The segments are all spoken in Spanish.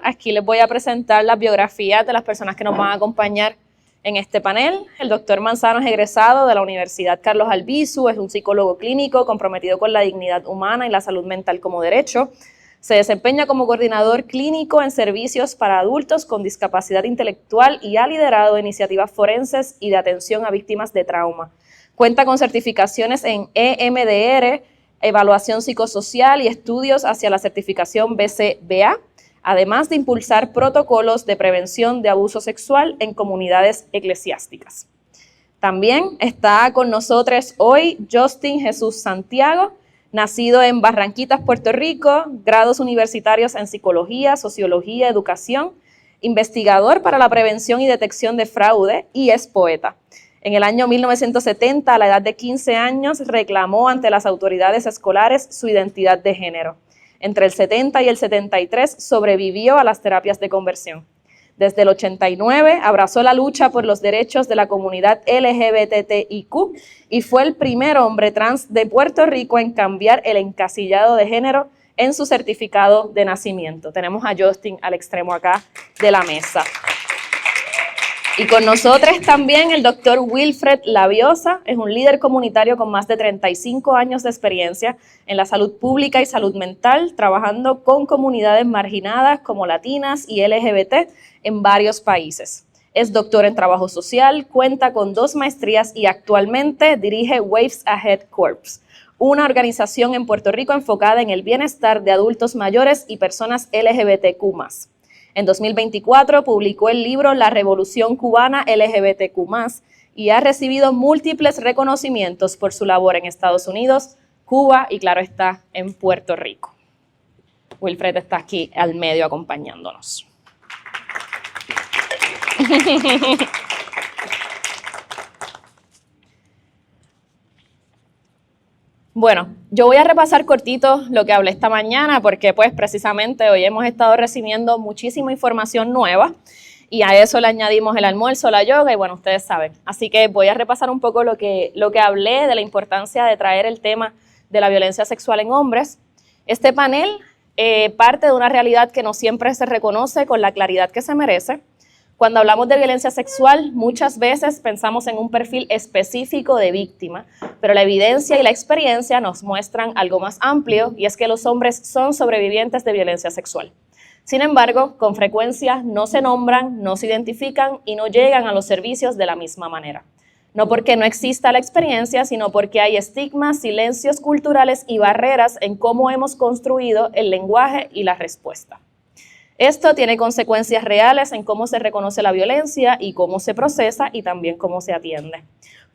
aquí les voy a presentar las biografías de las personas que nos van a acompañar en este panel. El doctor Manzano es egresado de la Universidad Carlos Albizu, es un psicólogo clínico comprometido con la dignidad humana y la salud mental como derecho. Se desempeña como coordinador clínico en servicios para adultos con discapacidad intelectual y ha liderado iniciativas forenses y de atención a víctimas de trauma. Cuenta con certificaciones en EMDR, evaluación psicosocial y estudios hacia la certificación BCBA, además de impulsar protocolos de prevención de abuso sexual en comunidades eclesiásticas. También está con nosotros hoy Justin Jesús Santiago, nacido en Barranquitas, Puerto Rico, grados universitarios en psicología, sociología, educación, investigador para la prevención y detección de fraude y es poeta. En el año 1970, a la edad de 15 años, reclamó ante las autoridades escolares su identidad de género. Entre el 70 y el 73 sobrevivió a las terapias de conversión. Desde el 89 abrazó la lucha por los derechos de la comunidad LGBTIQ y fue el primer hombre trans de Puerto Rico en cambiar el encasillado de género en su certificado de nacimiento. Tenemos a Justin al extremo acá de la mesa. Y con nosotros también el doctor Wilfred Labiosa, es un líder comunitario con más de 35 años de experiencia en la salud pública y salud mental, trabajando con comunidades marginadas como latinas y LGBT en varios países. Es doctor en trabajo social, cuenta con 2 maestrías y actualmente dirige Waves Ahead Corps, una organización en Puerto Rico enfocada en el bienestar de adultos mayores y personas LGBTQ+. En 2024 publicó el libro La Revolución Cubana LGBTQ+, y ha recibido múltiples reconocimientos por su labor en Estados Unidos, Cuba y, claro está, en Puerto Rico. Wilfred está aquí al medio acompañándonos. Bueno, yo voy a repasar cortito lo que hablé esta mañana porque pues precisamente hoy hemos estado recibiendo muchísima información nueva y a eso le añadimos el almuerzo, la yoga y bueno, ustedes saben. Así que voy a repasar un poco lo que hablé de la importancia de traer el tema de la violencia sexual en hombres. Este panel parte de una realidad que no siempre se reconoce con la claridad que se merece. Cuando hablamos de violencia sexual, muchas veces pensamos en un perfil específico de víctima, pero la evidencia y la experiencia nos muestran algo más amplio y es que los hombres son sobrevivientes de violencia sexual. Sin embargo, con frecuencia no se nombran, no se identifican y no llegan a los servicios de la misma manera. No porque no exista la experiencia, sino porque hay estigmas, silencios culturales y barreras en cómo hemos construido el lenguaje y la respuesta. Esto tiene consecuencias reales en cómo se reconoce la violencia y cómo se procesa y también cómo se atiende.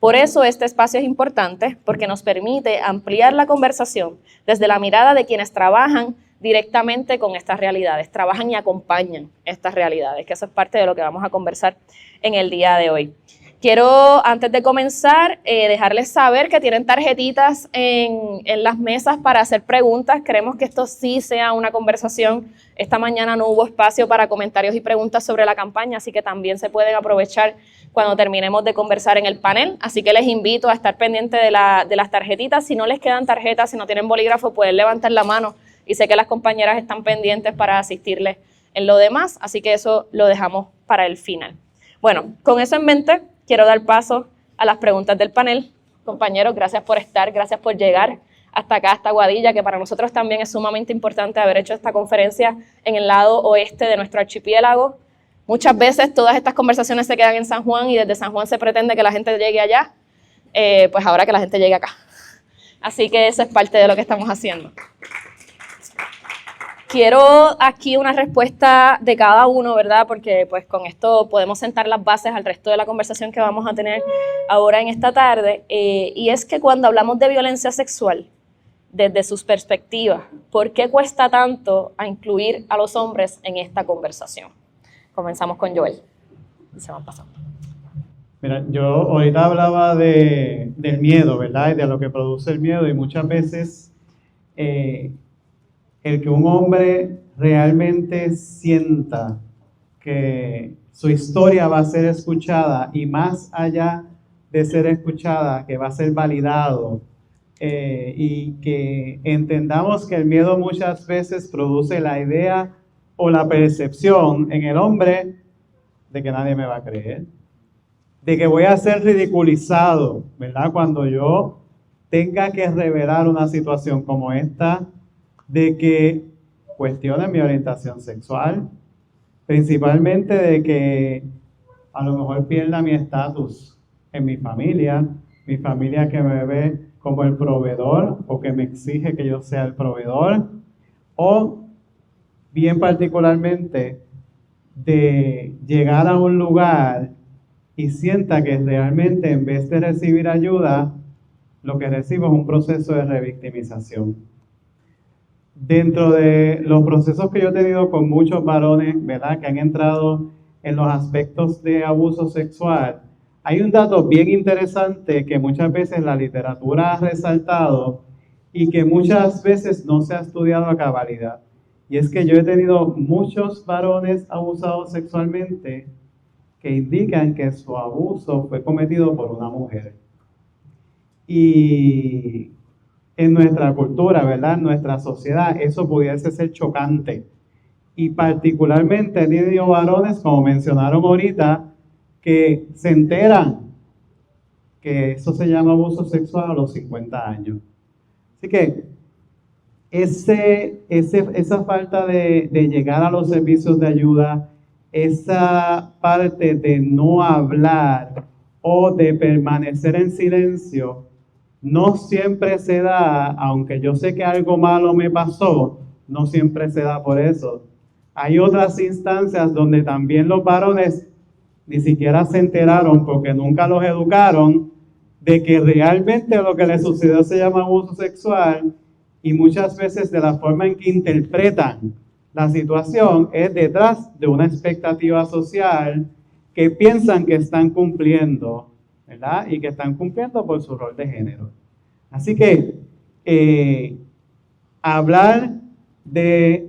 Por eso este espacio es importante porque nos permite ampliar la conversación desde la mirada de quienes trabajan directamente con estas realidades, trabajan y acompañan estas realidades, que eso es parte de lo que vamos a conversar en el día de hoy. Quiero, antes de comenzar, dejarles saber que tienen tarjetitas en las mesas para hacer preguntas. Queremos que esto sí sea una conversación. Esta mañana no hubo espacio para comentarios y preguntas sobre la campaña, así que también se pueden aprovechar cuando terminemos de conversar en el panel. Así que les invito a estar pendientes de las tarjetitas. Si no les quedan tarjetas, si no tienen bolígrafo, pueden levantar la mano. Y sé que las compañeras están pendientes para asistirles en lo demás, así que eso lo dejamos para el final. Bueno, con eso en mente, quiero dar paso a las preguntas del panel. Compañeros, gracias por estar, gracias por llegar hasta acá, hasta Aguadilla, que para nosotros también es sumamente importante haber hecho esta conferencia en el lado oeste de nuestro archipiélago. Muchas veces todas estas conversaciones se quedan en San Juan y desde San Juan se pretende que la gente llegue allá, pues ahora que la gente llegue acá. Así que eso es parte de lo que estamos haciendo. Quiero aquí una respuesta de cada uno, ¿verdad? Porque pues con esto podemos sentar las bases al resto de la conversación que vamos a tener ahora en esta tarde. Y es que cuando hablamos de violencia sexual, desde sus perspectivas, ¿por qué cuesta tanto a incluir a los hombres en esta conversación? Comenzamos con Joel. Y se van pasando. Mira, yo ahorita hablaba del miedo, ¿verdad? Y de lo que produce el miedo y muchas veces el que un hombre realmente sienta que su historia va a ser escuchada y más allá de ser escuchada, que va a ser validado y que entendamos que el miedo muchas veces produce la idea o la percepción en el hombre de que nadie me va a creer, de que voy a ser ridiculizado, ¿verdad? Cuando yo tenga que revelar una situación como esta, de que cuestionen mi orientación sexual, principalmente de que a lo mejor pierda mi estatus en mi familia que me ve como el proveedor o que me exige que yo sea el proveedor, o bien particularmente de llegar a un lugar y sienta que realmente en vez de recibir ayuda, lo que recibo es un proceso de revictimización. Dentro de los procesos que yo he tenido con muchos varones, ¿verdad?, que han entrado en los aspectos de abuso sexual, hay un dato bien interesante que muchas veces la literatura ha resaltado y que muchas veces no se ha estudiado a cabalidad. Y es que yo he tenido muchos varones abusados sexualmente que indican que su abuso fue cometido por una mujer. Y en nuestra cultura, ¿verdad?, en nuestra sociedad, eso pudiese ser chocante. Y particularmente he tenido varones, como mencionaron ahorita, que se enteran que eso se llama abuso sexual a los 50 años. Así que esa falta de llegar a los servicios de ayuda, esa parte de no hablar o de permanecer en silencio, no siempre se da, aunque yo sé que algo malo me pasó, no siempre se da por eso. Hay otras instancias donde también los varones ni siquiera se enteraron porque nunca los educaron de que realmente lo que les sucedió se llama abuso sexual, y muchas veces de la forma en que interpretan la situación es detrás de una expectativa social que piensan que están cumpliendo, ¿verdad? Y que están cumpliendo por su rol de género. Así que hablar de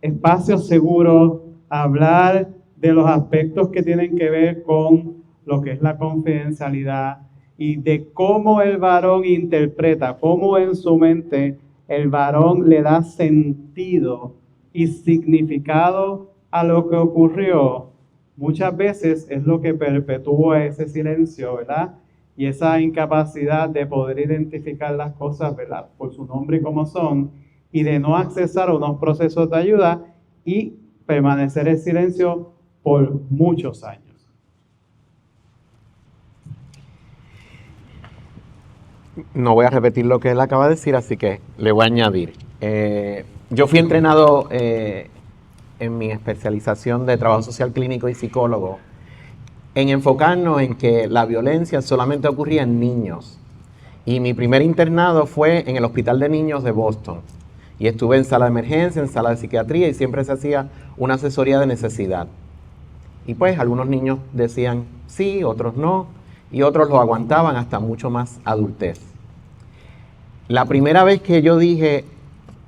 espacios seguros, hablar de los aspectos que tienen que ver con lo que es la confidencialidad y de cómo el varón interpreta, cómo en su mente el varón le da sentido y significado a lo que ocurrió, muchas veces es lo que perpetúa ese silencio, ¿verdad? Y esa incapacidad de poder identificar las cosas, ¿verdad?, por su nombre y como son, y de no accesar a unos procesos de ayuda y permanecer en silencio por muchos años. No voy a repetir lo que él acaba de decir, así que le voy a añadir. Yo fui entrenado en mi especialización de trabajo social clínico y psicólogo en enfocarnos en que la violencia solamente ocurría en niños. Y mi primer internado fue en el Hospital de Niños de Boston. Y estuve en sala de emergencia, en sala de psiquiatría, y siempre se hacía una asesoría de necesidad. Y pues algunos niños decían sí, otros no, y otros lo aguantaban hasta mucho más adultez. La primera vez que yo dije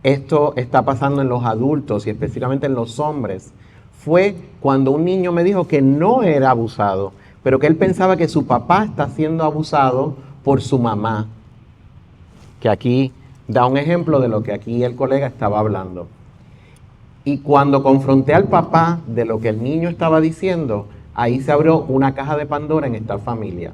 esto está pasando en los adultos y específicamente en los hombres fue cuando un niño me dijo que no era abusado, pero que él pensaba que su papá está siendo abusado por su mamá. Que aquí da un ejemplo de lo que aquí el colega estaba hablando. Y cuando confronté al papá de lo que el niño estaba diciendo, ahí se abrió una caja de Pandora en esta familia.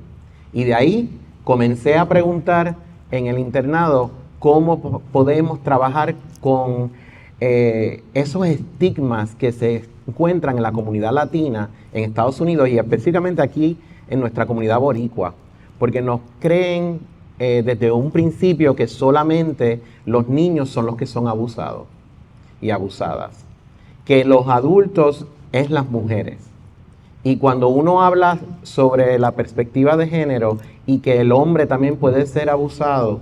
Y de ahí comencé a preguntar en el internado cómo podemos trabajar con esos estigmas que se encuentran en la comunidad latina en Estados Unidos y específicamente aquí en nuestra comunidad boricua. Porque nos creen desde un principio que solamente los niños son los que son abusados y abusadas. Que los adultos es las mujeres. Y cuando uno habla sobre la perspectiva de género y que el hombre también puede ser abusado,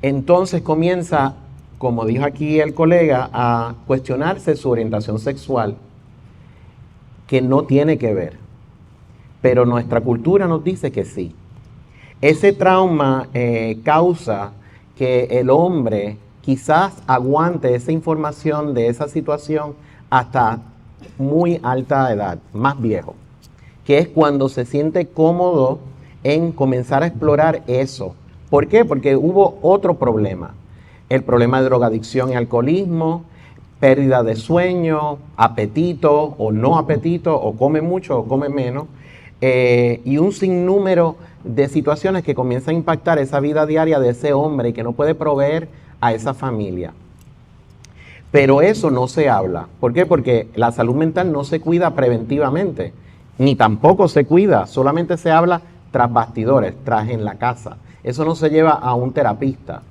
entonces comienza, como dijo aquí el colega, a cuestionarse su orientación sexual, que no tiene que ver. Pero nuestra cultura nos dice que sí. Ese trauma causa que el hombre quizás aguante esa información de esa situación hasta muy alta edad, más viejo, que es cuando se siente cómodo en comenzar a explorar eso. ¿Por qué? Porque hubo otro problema, el problema de drogadicción y alcoholismo, pérdida de sueño, apetito o no apetito, o come mucho o come menos, y un sinnúmero de situaciones que comienzan a impactar esa vida diaria de ese hombre y que no puede proveer a esa familia. Pero eso no se habla. ¿Por qué? Porque la salud mental no se cuida preventivamente, ni tampoco se cuida, solamente se habla tras bastidores, tras en la casa. Eso no se lleva a un terapista.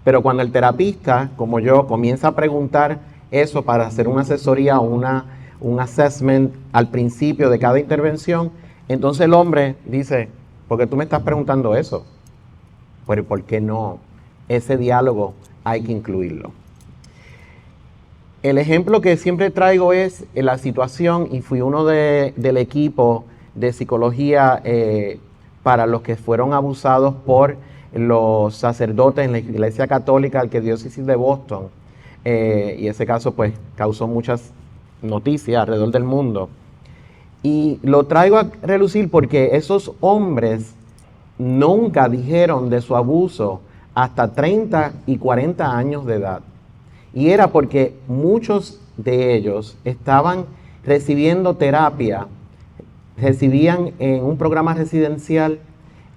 Pero cuando el terapista, como yo, comienza a preguntar eso para hacer una asesoría o un assessment al principio de cada intervención, entonces el hombre dice, ¿por qué tú me estás preguntando eso? Pero ¿por qué no? Ese diálogo hay que incluirlo. El ejemplo que siempre traigo es la situación, y fui uno del equipo de psicología para los que fueron abusados por los sacerdotes en la Iglesia Católica Arquidiócesis de Boston. Y ese caso pues causó muchas noticias alrededor del mundo. Y lo traigo a relucir porque esos hombres nunca dijeron de su abuso hasta 30 y 40 años de edad. Y era porque muchos de ellos estaban recibiendo terapia, recibían en un programa residencial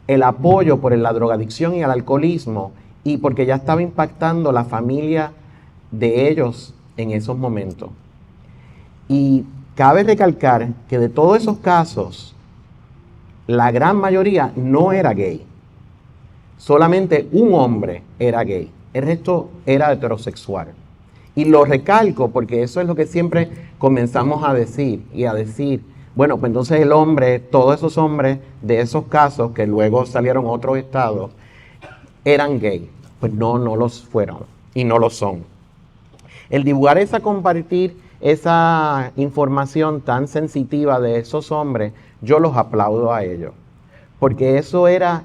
el apoyo por la drogadicción y el alcoholismo, y porque ya estaba impactando la familia de ellos en esos momentos. Y cabe recalcar que de todos esos casos, la gran mayoría no era gay. Solamente un hombre era gay. El resto era heterosexual. Y lo recalco porque eso es lo que siempre comenzamos a decir. Bueno, pues entonces el hombre, todos esos hombres de esos casos que luego salieron a otros estados, eran gay. Pues no los fueron y no lo son. El divulgar compartir esa información tan sensitiva de esos hombres, yo los aplaudo a ellos. Porque eso era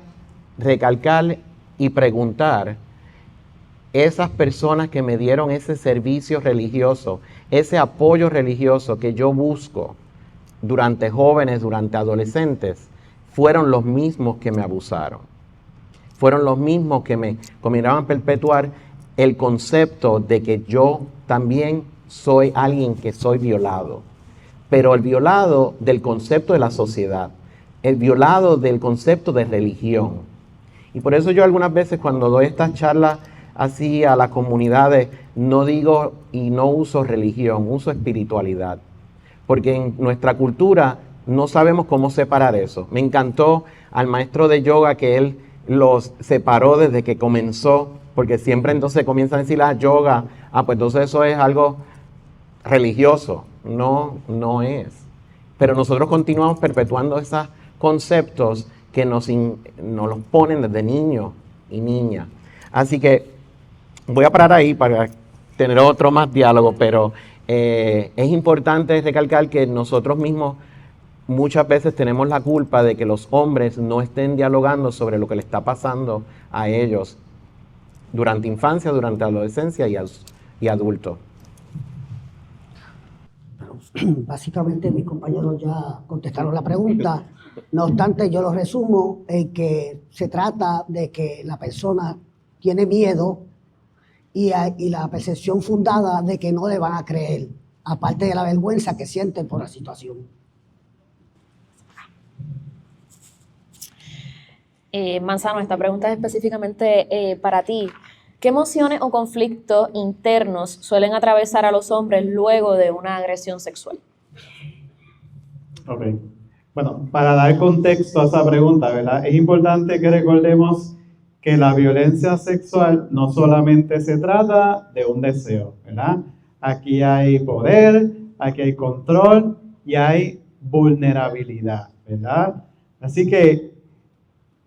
recalcar y preguntar esas personas que me dieron ese servicio religioso, ese apoyo religioso que yo busco durante jóvenes, durante adolescentes, fueron los mismos que me abusaron. Fueron los mismos que me comenzaron a perpetuar el concepto de que yo también soy alguien que soy violado. Pero el violado del concepto de la sociedad, el violado del concepto de religión. Y por eso yo algunas veces cuando doy estas charlas así a las comunidades, no digo y no uso religión, uso espiritualidad. Porque en nuestra cultura no sabemos cómo separar eso. Me encantó al maestro de yoga que él los separó desde que comenzó, porque siempre entonces comienzan a decir, yoga, pues entonces eso es algo religioso. No es. Pero nosotros continuamos perpetuando esos conceptos que nos los ponen desde niños y niñas. Así que voy a parar ahí para tener otro más diálogo, pero es importante recalcar que nosotros mismos muchas veces tenemos la culpa de que los hombres no estén dialogando sobre lo que le está pasando a ellos durante infancia, durante adolescencia y adultos. Básicamente mis compañeros ya contestaron la pregunta. No obstante, yo lo resumo en que se trata de que la persona tiene miedo y la percepción fundada de que no le van a creer, aparte de la vergüenza que sienten por la situación. Manzano, esta pregunta es específicamente para ti. ¿Qué emociones o conflictos internos suelen atravesar a los hombres luego de una agresión sexual? Ok. Bueno, para dar contexto a esa pregunta, ¿verdad? Es importante que recordemos que la violencia sexual no solamente se trata de un deseo, ¿verdad? Aquí hay poder, aquí hay control y hay vulnerabilidad, ¿verdad? Así que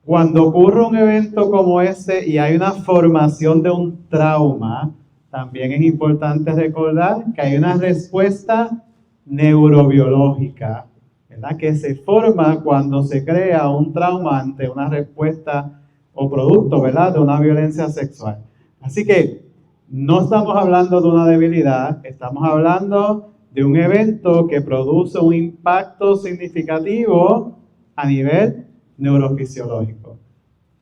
cuando ocurre un evento como ese y hay una formación de un trauma, también es importante recordar que hay una respuesta neurobiológica, ¿verdad? Que se forma cuando se crea un trauma ante una respuesta o producto, ¿verdad?, de una violencia sexual. Así que no estamos hablando de una debilidad, estamos hablando de un evento que produce un impacto significativo a nivel neurofisiológico.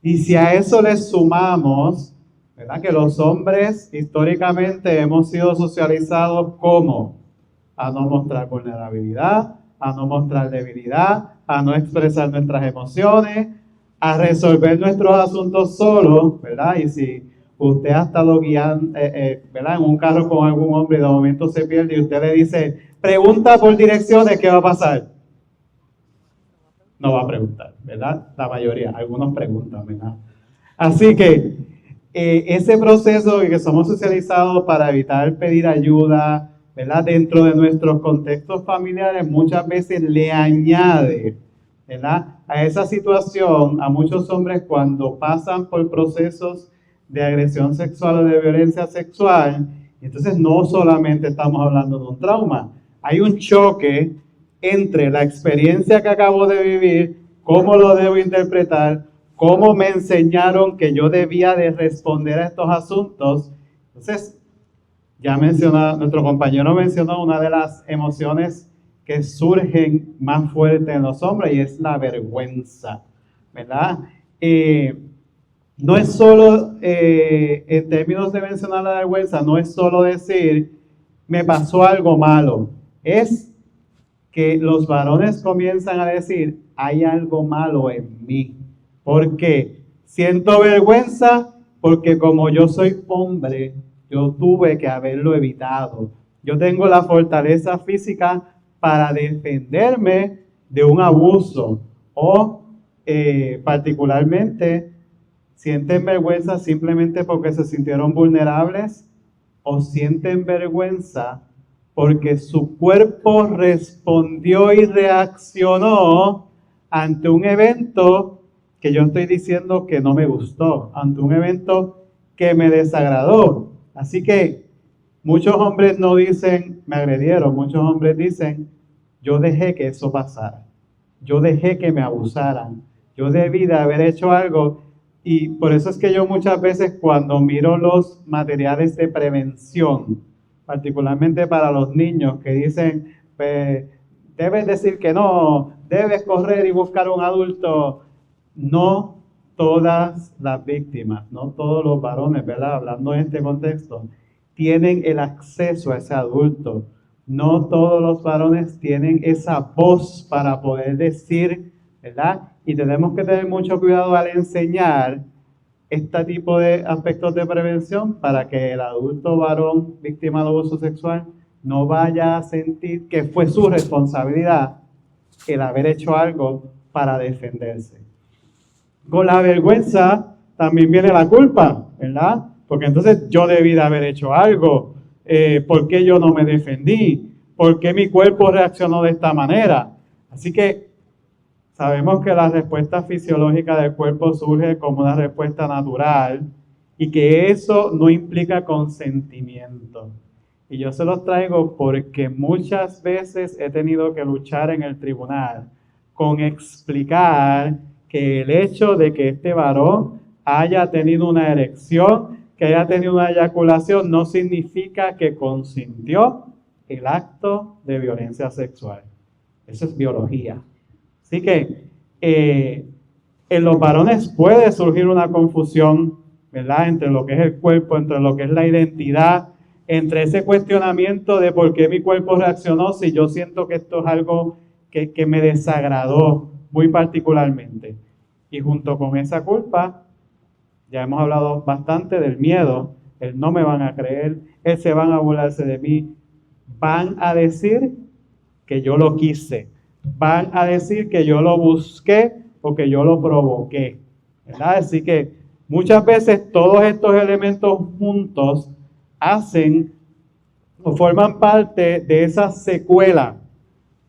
Y si a eso le sumamos ¿verdad? Que los hombres históricamente hemos sido socializados como a no mostrar vulnerabilidad, a no mostrar debilidad, a no expresar nuestras emociones, a resolver nuestros asuntos solos, ¿verdad? Y si usted ha estado guiando, ¿verdad? En un carro con algún hombre y de momento se pierde y usted le dice, pregunta por direcciones, ¿qué va a pasar? No va a preguntar, ¿verdad? La mayoría, algunos preguntan, ¿verdad? Así que ese proceso en que somos socializados para evitar pedir ayuda, ¿verdad? Dentro de nuestros contextos familiares muchas veces le añade, ¿verdad? A esa situación a muchos hombres cuando pasan por procesos de agresión sexual o de violencia sexual. Entonces no solamente estamos hablando de un trauma, hay un choque entre la experiencia que acabo de vivir, cómo lo debo interpretar, cómo me enseñaron que yo debía de responder a estos asuntos. Entonces, nuestro compañero mencionó una de las emociones que surgen más fuerte en los hombres y es la vergüenza, ¿verdad? No es solo, en términos de mencionar la vergüenza, no es solo decir, me pasó algo malo, es que los varones comienzan a decir, hay algo malo en mí. ¿Por qué? Siento vergüenza porque como yo soy hombre, yo tuve que haberlo evitado. Yo tengo la fortaleza física para defenderme de un abuso o particularmente sienten vergüenza simplemente porque se sintieron vulnerables o sienten vergüenza porque su cuerpo respondió y reaccionó ante un evento que yo estoy diciendo que no me gustó, ante un evento que me desagradó. Así que muchos hombres no dicen, me agredieron, muchos hombres dicen, yo dejé que eso pasara, yo dejé que me abusaran, yo debí de haber hecho algo. Y por eso es que yo muchas veces cuando miro los materiales de prevención, particularmente para los niños que dicen, pues, debes decir que no, debes correr y buscar un adulto. No todas las víctimas, no todos los varones, ¿verdad? Hablando en este contexto, tienen el acceso a ese adulto. No todos los varones tienen esa voz para poder decir, ¿verdad? Y tenemos que tener mucho cuidado al enseñar este tipo de aspectos de prevención para que el adulto varón víctima de abuso sexual no vaya a sentir que fue su responsabilidad el haber hecho algo para defenderse. Con la vergüenza también viene la culpa, ¿verdad? Porque entonces yo debí de haber hecho algo. ¿Por qué yo no me defendí? ¿Por qué mi cuerpo reaccionó de esta manera? Así que sabemos que la respuesta fisiológica del cuerpo surge como una respuesta natural y que eso no implica consentimiento. Y yo se los traigo porque muchas veces he tenido que luchar en el tribunal con explicar que el hecho de que este varón haya tenido una erección, que haya tenido una eyaculación, no significa que consintió el acto de violencia sexual. Eso es biología. Así que en los varones puede surgir una confusión, ¿verdad? Entre lo que es el cuerpo, entre lo que es la identidad, entre ese cuestionamiento de por qué mi cuerpo reaccionó si yo siento que esto es algo que me desagradó muy particularmente. Y junto con esa culpa, ya hemos hablado bastante del miedo, el no me van a creer, se van a burlarse de mí, van a decir que yo lo quise, van a decir que yo lo busqué o que yo lo provoqué, ¿verdad? Así que muchas veces todos estos elementos juntos hacen o forman parte de esa secuela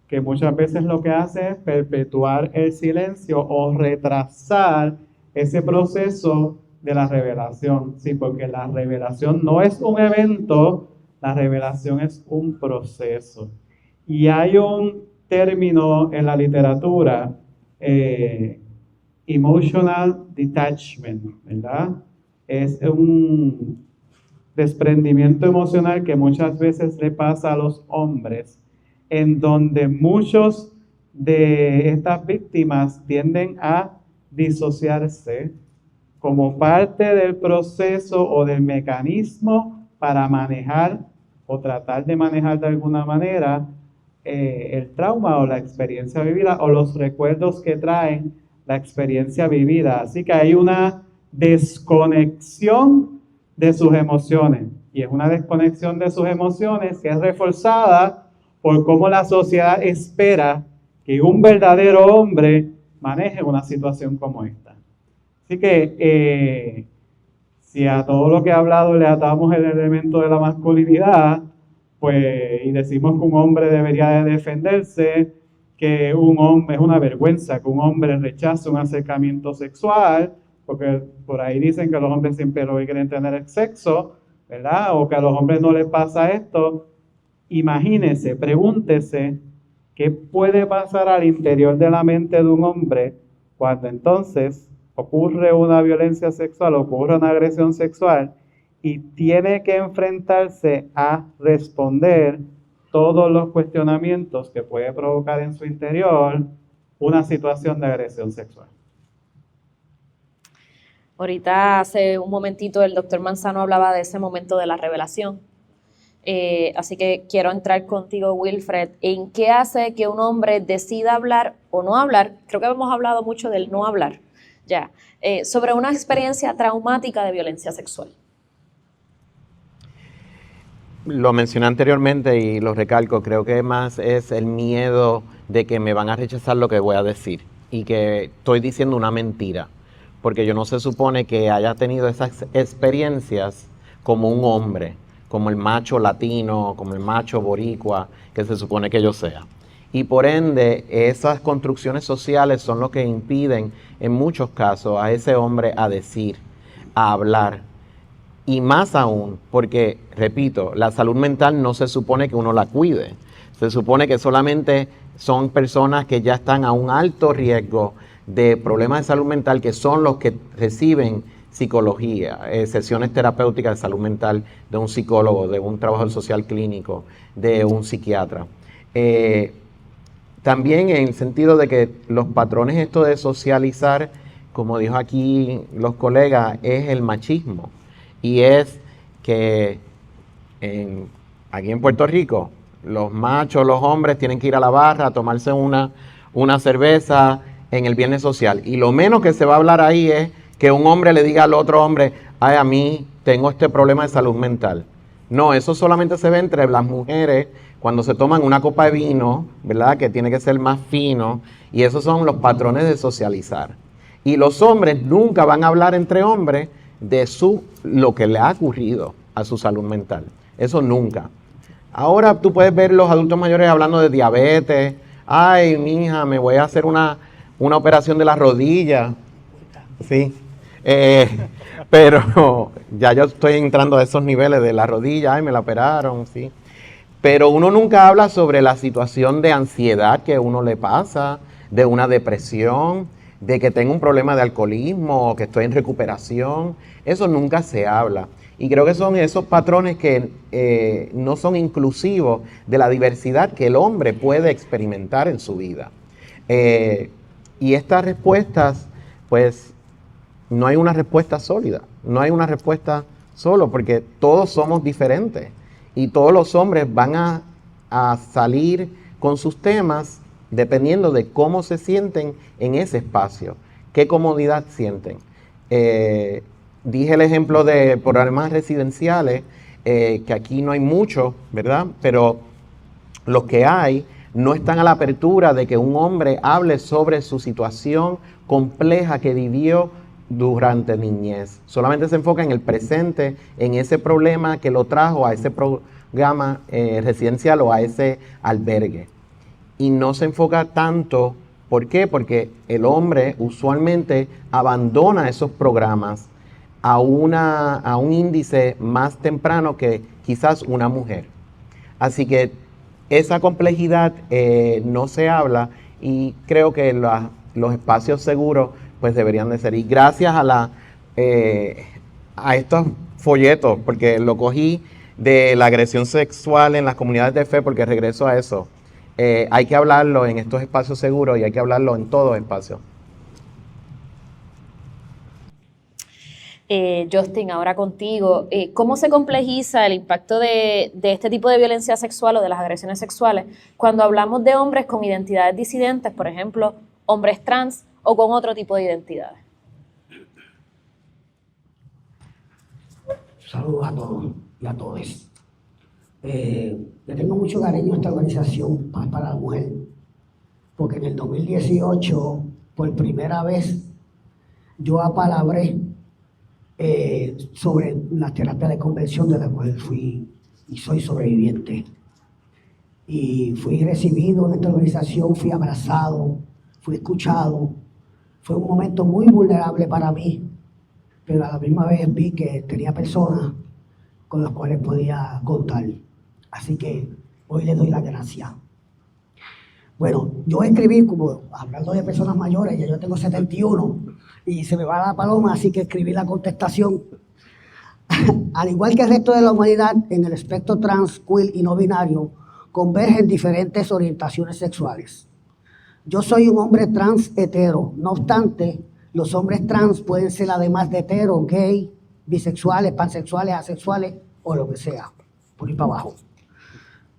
que muchas veces lo que hace es perpetuar el silencio o retrasar ese proceso de la revelación. Sí, porque la revelación no es un evento, la revelación es un proceso. Y hay un término en la literatura, emotional detachment, ¿verdad? Es un desprendimiento emocional que muchas veces le pasa a los hombres, en donde muchos de estas víctimas tienden a disociarse como parte del proceso o del mecanismo para manejar o tratar de manejar de alguna manera el trauma o la experiencia vivida o los recuerdos que traen la experiencia vivida. Así que hay una desconexión de sus emociones, y es una desconexión de sus emociones que es reforzada por cómo la sociedad espera que un verdadero hombre maneje una situación como esta. Así que si a todo lo que he hablado le atamos el elemento de la masculinidad, pues, y decimos que un hombre debería de defenderse, que un hombre, es una vergüenza que un hombre rechace un acercamiento sexual, porque por ahí dicen que los hombres siempre lo que quieren tener es sexo, ¿verdad? O que a los hombres no les pasa esto. Imagínese, pregúntese qué puede pasar al interior de la mente de un hombre cuando entonces ocurre una violencia sexual, ocurre una agresión sexual, y tiene que enfrentarse a responder todos los cuestionamientos que puede provocar en su interior una situación de agresión sexual. Ahorita hace un momentito el doctor Manzano hablaba de ese momento de la revelación. Así que quiero entrar contigo, Wilfred, ¿en qué hace que un hombre decida hablar o no hablar? Creo que hemos hablado mucho del no hablar, ya, sobre una experiencia traumática de violencia sexual. Lo mencioné anteriormente y lo recalco, creo que más es el miedo de que me van a rechazar lo que voy a decir y que estoy diciendo una mentira, porque yo no se supone que haya tenido esas experiencias como un hombre, como el macho latino, como el macho boricua, que se supone que yo sea. Y por ende, esas construcciones sociales son lo que impiden en muchos casos a ese hombre a decir, a hablar. Y más aún, porque, repito, la salud mental no se supone que uno la cuide. Se supone que solamente son personas que ya están a un alto riesgo de problemas de salud mental, que son los que reciben psicología, sesiones terapéuticas de salud mental de un psicólogo, de un trabajador social clínico, de un psiquiatra. También en el sentido de que los patrones esto de socializar, como dijo aquí los colegas, es el machismo. Y es que aquí en Puerto Rico, los machos, los hombres tienen que ir a la barra a tomarse una cerveza en el viernes social. Y lo menos que se va a hablar ahí es que un hombre le diga al otro hombre, ay, a mí tengo este problema de salud mental. No, eso solamente se ve entre las mujeres cuando se toman una copa de vino, ¿verdad? Que tiene que ser más fino. Y esos son los patrones de socializar. Y los hombres nunca van a hablar entre hombres de lo que le ha ocurrido a su salud mental. Eso nunca. Ahora tú puedes ver los adultos mayores hablando de diabetes. Ay, mija, me voy a hacer una operación de la rodilla. Sí. Pero ya yo estoy entrando a esos niveles de la rodilla. Ay, me la operaron, sí. Pero uno nunca habla sobre la situación de ansiedad que uno le pasa, de una depresión, de que tengo un problema de alcoholismo, que estoy en recuperación. Eso nunca se habla. Y creo que son esos patrones que no son inclusivos de la diversidad que el hombre puede experimentar en su vida. Y estas respuestas, pues, no hay una respuesta sólida. No hay una respuesta solo, porque todos somos diferentes. Y todos los hombres van a salir con sus temas dependiendo de cómo se sienten en ese espacio, qué comodidad sienten. Dije el ejemplo de programas residenciales, que aquí no hay mucho, ¿verdad? Pero los que hay no están a la apertura de que un hombre hable sobre su situación compleja que vivió durante niñez. Solamente se enfoca en el presente, en ese problema que lo trajo a ese programa residencial o a ese albergue. Y no se enfoca tanto, ¿por qué? Porque el hombre usualmente abandona esos programas a un índice más temprano que quizás una mujer. Así que esa complejidad no se habla, y creo que los espacios seguros pues deberían de ser. Y gracias a estos folletos, porque lo cogí de la agresión sexual en las comunidades de fe, porque regreso a eso. Hay que hablarlo en estos espacios seguros y hay que hablarlo en todos espacios. Justin, ahora contigo, ¿cómo se complejiza el impacto de este tipo de violencia sexual o de las agresiones sexuales cuando hablamos de hombres con identidades disidentes, por ejemplo, hombres trans o con otro tipo de identidades? Saludos a todos y a todos. Le tengo mucho cariño a esta organización Paz para la Mujer, porque en el 2018, por primera vez, yo apalabré sobre la terapia de conversión de la cual fui y soy sobreviviente. Y fui recibido en esta organización, fui abrazado, fui escuchado. Fue un momento muy vulnerable para mí, pero a la misma vez vi que tenía personas con las cuales podía contar. Así que hoy le doy la gracia. Bueno, yo escribí, como hablando de personas mayores, ya yo tengo 71 y se me va la paloma, así que escribí la contestación. Al igual que el resto de la humanidad, en el espectro trans, queer y no binario, convergen diferentes orientaciones sexuales. Yo soy un hombre trans hetero, no obstante, los hombres trans pueden ser además de hetero, gay, bisexuales, pansexuales, asexuales o lo que sea, por ir para abajo.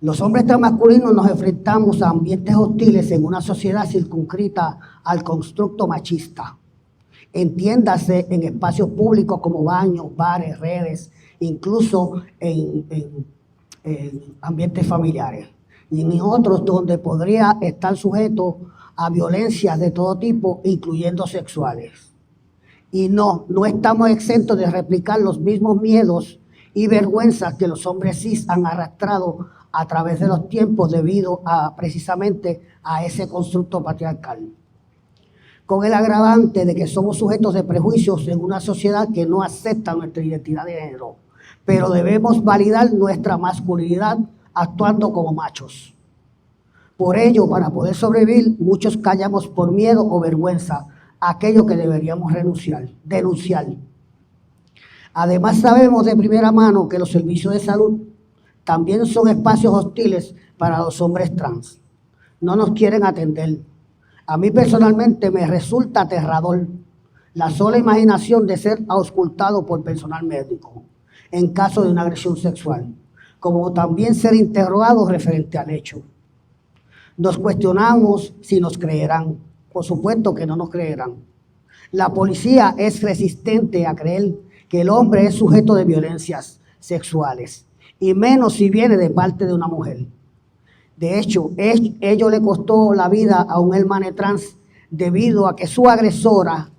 Los hombres transmasculinos nos enfrentamos a ambientes hostiles en una sociedad circunscrita al constructo machista. Entiéndase en espacios públicos como baños, bares, redes, incluso en ambientes familiares. Y en otros donde podría estar sujeto a violencias de todo tipo, incluyendo sexuales. Y no estamos exentos de replicar los mismos miedos y vergüenzas que los hombres cis han arrastrado a través de los tiempos debido a precisamente a ese constructo patriarcal. Con el agravante de que somos sujetos de prejuicios en una sociedad que no acepta nuestra identidad de género, pero debemos validar nuestra masculinidad actuando como machos. Por ello, para poder sobrevivir, muchos callamos por miedo o vergüenza aquello que deberíamos denunciar. Además, sabemos de primera mano que los servicios de salud también son espacios hostiles para los hombres trans. No nos quieren atender. A mí personalmente me resulta aterrador la sola imaginación de ser auscultado por personal médico en caso de una agresión sexual, como también ser interrogado referente al hecho. Nos cuestionamos si nos creerán. Por supuesto que no nos creerán. La policía es resistente a creer que el hombre es sujeto de violencias sexuales, y menos si viene de parte de una mujer. De hecho, ello le costó la vida a un hermano trans debido a que su agresora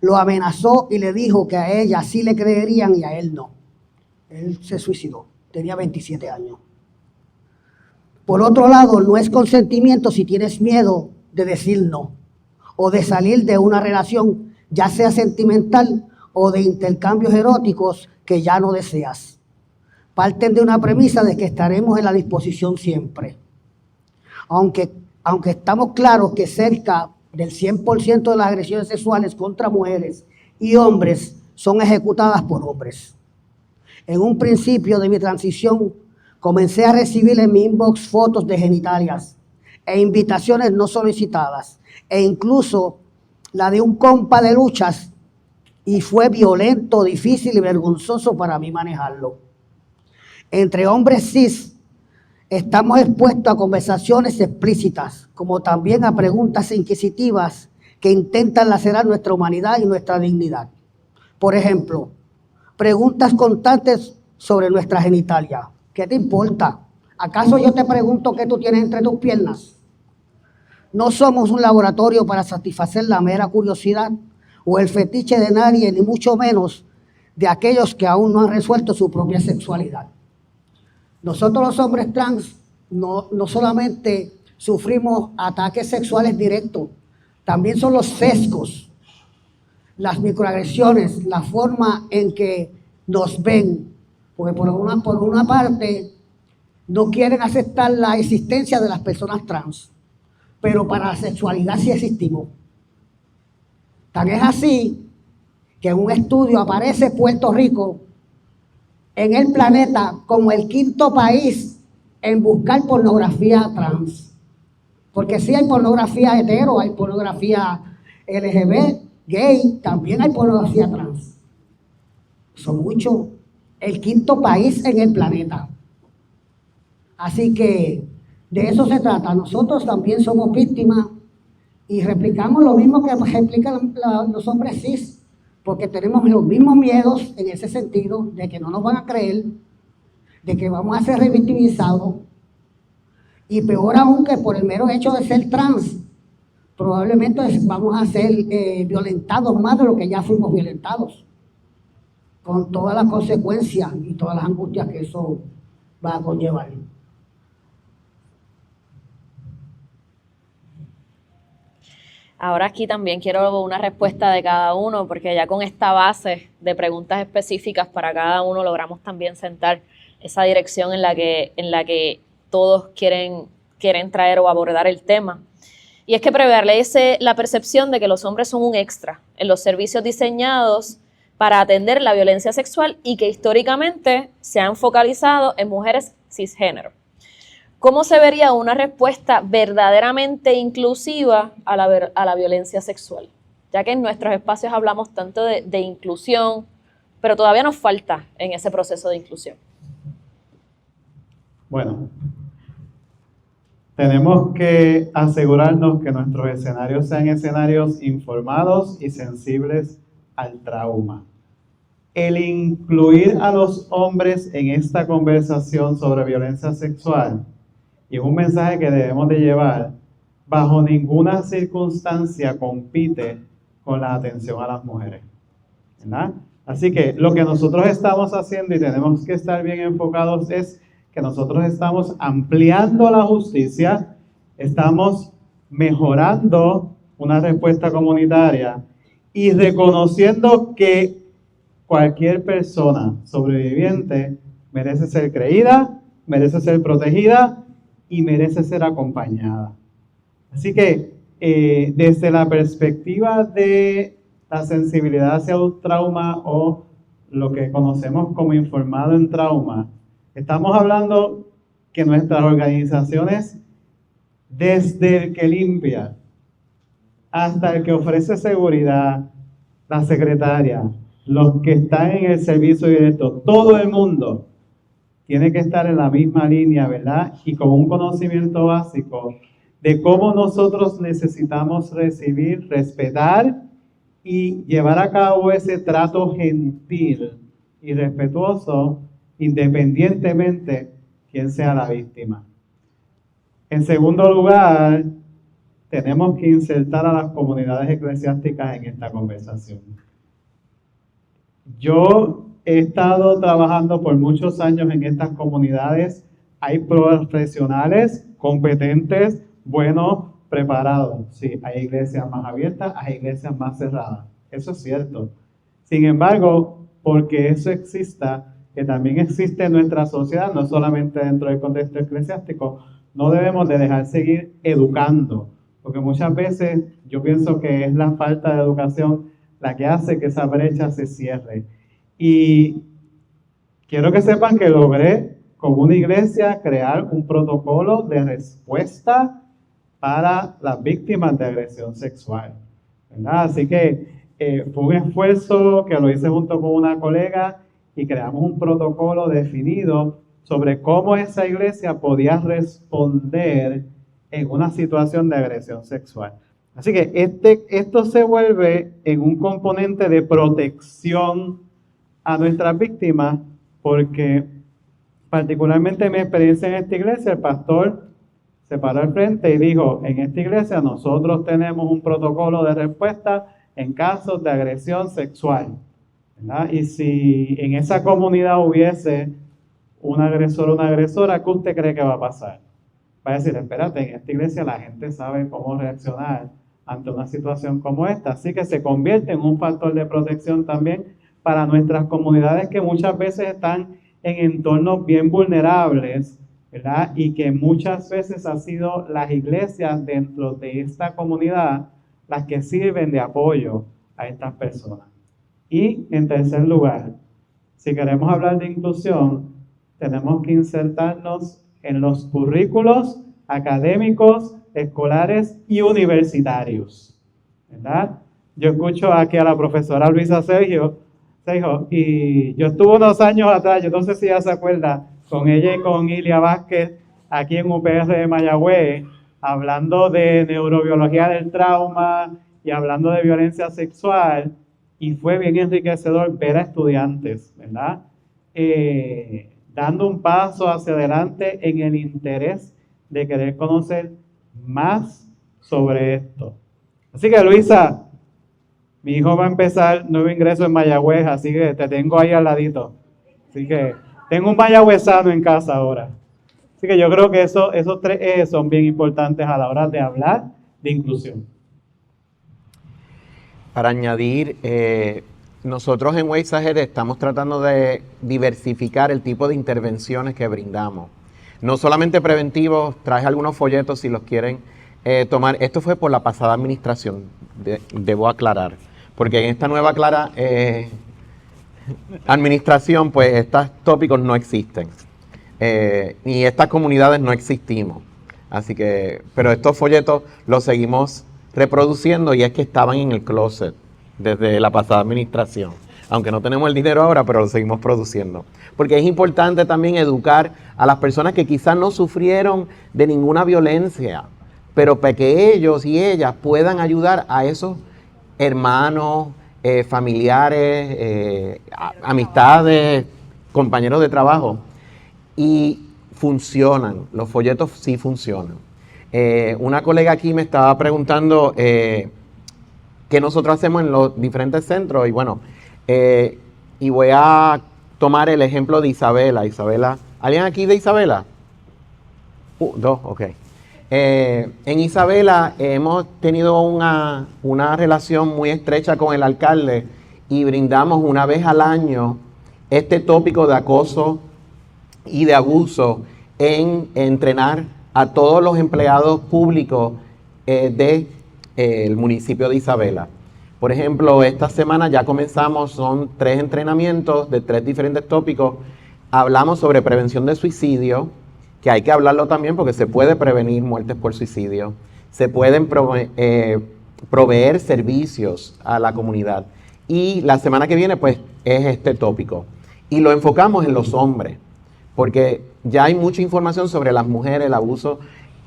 lo amenazó y le dijo que a ella sí le creerían y a él no. Él se suicidó, tenía 27 años. Por otro lado, no es consentimiento si tienes miedo de decir no o de salir de una relación, ya sea sentimental o de intercambios eróticos que ya no deseas. Parten de una premisa de que estaremos en la disposición siempre. Aunque estamos claros que cerca del 100% de las agresiones sexuales contra mujeres y hombres son ejecutadas por hombres. En un principio de mi transición, comencé a recibir en mi inbox fotos de genitalias e invitaciones no solicitadas, e incluso la de un compa de luchas, y fue violento, difícil y vergonzoso para mí manejarlo. Entre hombres cis, estamos expuestos a conversaciones explícitas, como también a preguntas inquisitivas que intentan lacerar nuestra humanidad y nuestra dignidad. Por ejemplo, preguntas constantes sobre nuestra genitalia. ¿Qué te importa? ¿Acaso yo te pregunto qué tú tienes entre tus piernas? No somos un laboratorio para satisfacer la mera curiosidad o el fetiche de nadie, ni mucho menos de aquellos que aún no han resuelto su propia sexualidad. Nosotros los hombres trans no solamente sufrimos ataques sexuales directos, también son los sesgos, las microagresiones, la forma en que nos ven, porque por una parte no quieren aceptar la existencia de las personas trans, pero para la sexualidad sí existimos. Tan es así que en un estudio aparece Puerto Rico en el planeta como el 5º país en buscar pornografía trans. Porque sí hay pornografía hetero, hay pornografía LGBT, gay, también hay pornografía trans. son muchos, el 5º país en el planeta. Así que de eso se trata. Nosotros también somos víctimas y replicamos lo mismo que replican los hombres cis, porque tenemos los mismos miedos en ese sentido, de que no nos van a creer, de que vamos a ser revictimizados, y peor aún que por el mero hecho de ser trans, probablemente vamos a ser violentados más de lo que ya fuimos violentados, con todas las consecuencias y todas las angustias que eso va a conllevar. Ahora aquí también quiero una respuesta de cada uno, porque ya con esta base de preguntas específicas para cada uno logramos también sentar esa dirección en la que todos quieren traer o abordar el tema. Y es que prevalece la percepción de que los hombres son un extra en los servicios diseñados para atender la violencia sexual y que históricamente se han focalizado en mujeres cisgénero. ¿Cómo se vería una respuesta verdaderamente inclusiva a la violencia sexual? Ya que en nuestros espacios hablamos tanto de inclusión, pero todavía nos falta en ese proceso de inclusión. Bueno, tenemos que asegurarnos que nuestros escenarios sean escenarios informados y sensibles al trauma. El incluir a los hombres en esta conversación sobre violencia sexual, y es un mensaje que debemos de llevar, bajo ninguna circunstancia compite con la atención a las mujeres, ¿verdad? Así que lo que nosotros estamos haciendo y tenemos que estar bien enfocados es que nosotros estamos ampliando la justicia, estamos mejorando una respuesta comunitaria y reconociendo que cualquier persona sobreviviente merece ser creída, merece ser protegida y merece ser acompañada. Así que desde la perspectiva de la sensibilidad hacia un trauma o lo que conocemos como informado en trauma, estamos hablando que nuestras organizaciones, desde el que limpia hasta el que ofrece seguridad, la secretaria, los que están en el servicio directo, todo el mundo tiene que estar en la misma línea, ¿verdad? Y con un conocimiento básico de cómo nosotros necesitamos recibir, respetar y llevar a cabo ese trato gentil y respetuoso, independientemente quién sea la víctima. En segundo lugar, tenemos que insertar a las comunidades eclesiásticas en esta conversación. Yo he estado trabajando por muchos años en estas comunidades. Hay profesionales competentes, buenos, preparados. Sí, hay iglesias más abiertas, hay iglesias más cerradas. Eso es cierto. Sin embargo, porque eso exista, que también existe en nuestra sociedad, no solamente dentro del contexto eclesiástico, no debemos de dejar seguir educando. Porque muchas veces yo pienso que es la falta de educación la que hace que esa brecha se cierre. Y quiero que sepan que logré con una iglesia crear un protocolo de respuesta para las víctimas de agresión sexual, ¿verdad? Así que fue un esfuerzo que lo hice junto con una colega y creamos un protocolo definido sobre cómo esa iglesia podía responder en una situación de agresión sexual. Así que esto se vuelve en un componente de protección a nuestras víctimas, porque particularmente en mi experiencia en esta iglesia, el pastor se paró al frente y dijo: en esta iglesia nosotros tenemos un protocolo de respuesta en casos de agresión sexual, ¿verdad? Y si en esa comunidad hubiese un agresor o una agresora, ¿qué usted cree que va a pasar? Va a decir: espérate, en esta iglesia la gente sabe cómo reaccionar ante una situación como esta. Así que se convierte en un factor de protección también para nuestras comunidades, que muchas veces están en entornos bien vulnerables, ¿verdad? Y que muchas veces han sido las iglesias dentro de esta comunidad las que sirven de apoyo a estas personas. Y en tercer lugar, si queremos hablar de inclusión, tenemos que insertarnos en los currículos académicos, escolares y universitarios, ¿verdad? Yo escucho aquí a la profesora Luisa Sergio Seijo, y yo estuve unos años atrás, yo no sé si ya se acuerda, con ella y con Ilia Vázquez, aquí en UPR de Mayagüez, hablando de neurobiología del trauma y hablando de violencia sexual, y fue bien enriquecedor ver a estudiantes, ¿verdad? Dando un paso hacia adelante en el interés de querer conocer más sobre esto. Así que, Luisa, mi hijo va a empezar nuevo ingreso en Mayagüez, así que te tengo ahí al ladito. Así que tengo un mayagüezano en casa ahora. Así que yo creo que esos tres E son bien importantes a la hora de hablar de inclusión. Para añadir, nosotros en Ways Ahead estamos tratando de diversificar el tipo de intervenciones que brindamos. No solamente preventivos, traje algunos folletos si los quieren tomar. Esto fue por la pasada administración, debo aclarar, porque en esta nueva administración, pues estos tópicos no existen. Y estas comunidades no existimos. Así que, pero estos folletos los seguimos reproduciendo y es que estaban en el closet desde la pasada administración. Aunque no tenemos el dinero ahora, pero lo seguimos produciendo. Porque es importante también educar a las personas que quizás no sufrieron de ninguna violencia, pero para que ellos y ellas puedan ayudar a esos hermanos, familiares, amistades, compañeros de trabajo. Y funcionan, los folletos sí funcionan. Una colega aquí me estaba preguntando qué nosotros hacemos en los diferentes centros y bueno, y voy a tomar el ejemplo de Isabela. Isabela, ¿alguien aquí de Isabela? Dos, ok. En Isabela hemos tenido una relación muy estrecha con el alcalde y brindamos una vez al año este tópico de acoso y de abuso en entrenar a todos los empleados públicos del municipio de Isabela. Por ejemplo, esta semana ya comenzamos, son 3 entrenamientos de 3 diferentes tópicos. Hablamos sobre prevención de suicidio, que hay que hablarlo también porque se puede prevenir muertes por suicidio. Se pueden proveer servicios a la comunidad. Y la semana que viene, pues, es este tópico. Y lo enfocamos en los hombres, porque ya hay mucha información sobre las mujeres, el abuso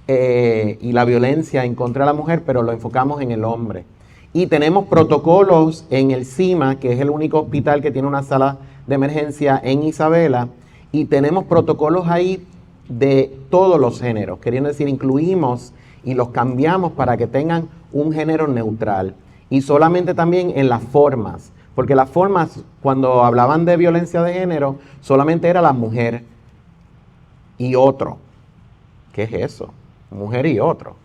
y la violencia en contra de la mujer, pero lo enfocamos en el hombre. Y tenemos protocolos en el CIMA, que es el único hospital que tiene una sala de emergencia en Isabela, y tenemos protocolos ahí de todos los géneros, queriendo decir, incluimos y los cambiamos para que tengan un género neutral. Y solamente también en las formas, porque las formas, cuando hablaban de violencia de género, solamente era la mujer y otro. ¿Qué es eso? Mujer y otro.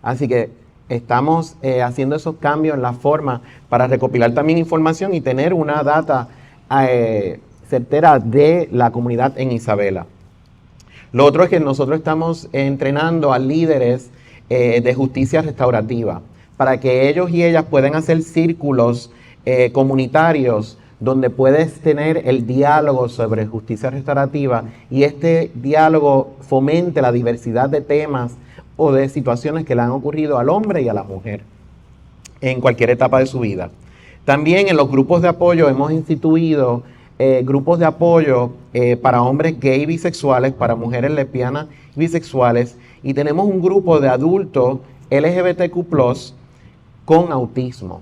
Así que estamos haciendo esos cambios en la forma para recopilar también información y tener una data certera de la comunidad en Isabela. Lo otro es que nosotros estamos entrenando a líderes de justicia restaurativa para que ellos y ellas puedan hacer círculos comunitarios donde puedes tener el diálogo sobre justicia restaurativa y este diálogo fomente la diversidad de temas o de situaciones que le han ocurrido al hombre y a la mujer en cualquier etapa de su vida. También en los grupos de apoyo hemos instituido grupos de apoyo para hombres gay y bisexuales, para mujeres lesbianas y bisexuales, y tenemos un grupo de adultos LGBTQ+ con autismo.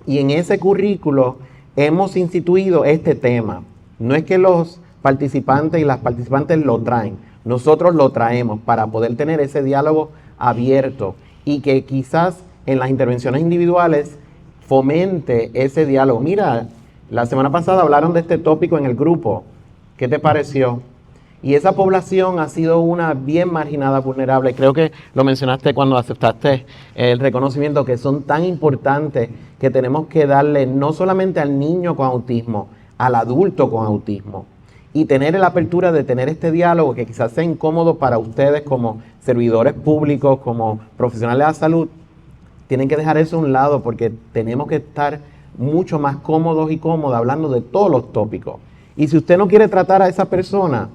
Y en ese currículo hemos instituido este tema. No es que los participantes y las participantes lo traen, nosotros lo traemos para poder tener ese diálogo abierto y que quizás en las intervenciones individuales fomente ese diálogo. Mira, la semana pasada hablaron de este tópico en el grupo. ¿Qué te pareció? Y esa población ha sido una bien marginada, vulnerable. Creo que lo mencionaste cuando aceptaste el reconocimiento, que son tan importantes que tenemos que darle no solamente al niño con autismo, al adulto con autismo. Y tener la apertura de tener este diálogo que quizás sea incómodo para ustedes como servidores públicos, como profesionales de la salud. Tienen que dejar eso a un lado porque tenemos que estar mucho más cómodos y cómodas hablando de todos los tópicos. Y si usted no quiere tratar a esa persona,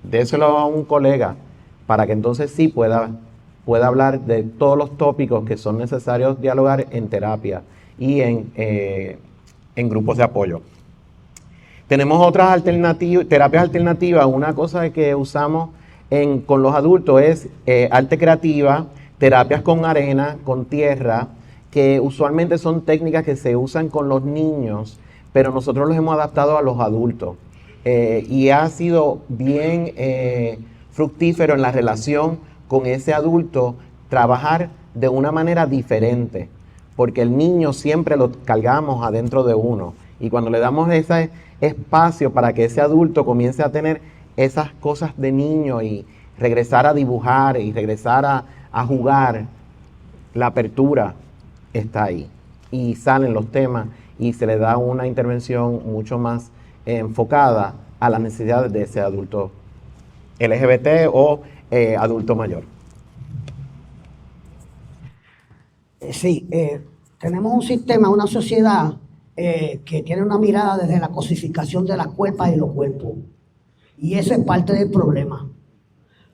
déselo a un colega para que entonces sí pueda hablar de todos los tópicos que son necesarios dialogar en terapia y en en grupos de apoyo. Tenemos otras terapias alternativas. Una cosa que usamos con los adultos es arte creativa, terapias con arena, con tierra, que usualmente son técnicas que se usan con los niños, pero nosotros los hemos adaptado a los adultos. Y ha sido bien fructífero en la relación con ese adulto trabajar de una manera diferente, porque el niño siempre lo cargamos adentro de uno, y cuando le damos ese espacio para que ese adulto comience a tener esas cosas de niño y regresar a dibujar y regresar a jugar, la apertura está ahí y salen los temas y se le da una intervención mucho más enfocada a las necesidades de ese adulto LGBT o adulto mayor. Sí, tenemos un sistema, una sociedad que tiene una mirada desde la cosificación de las cuerpas y los cuerpos. Y eso es parte del problema.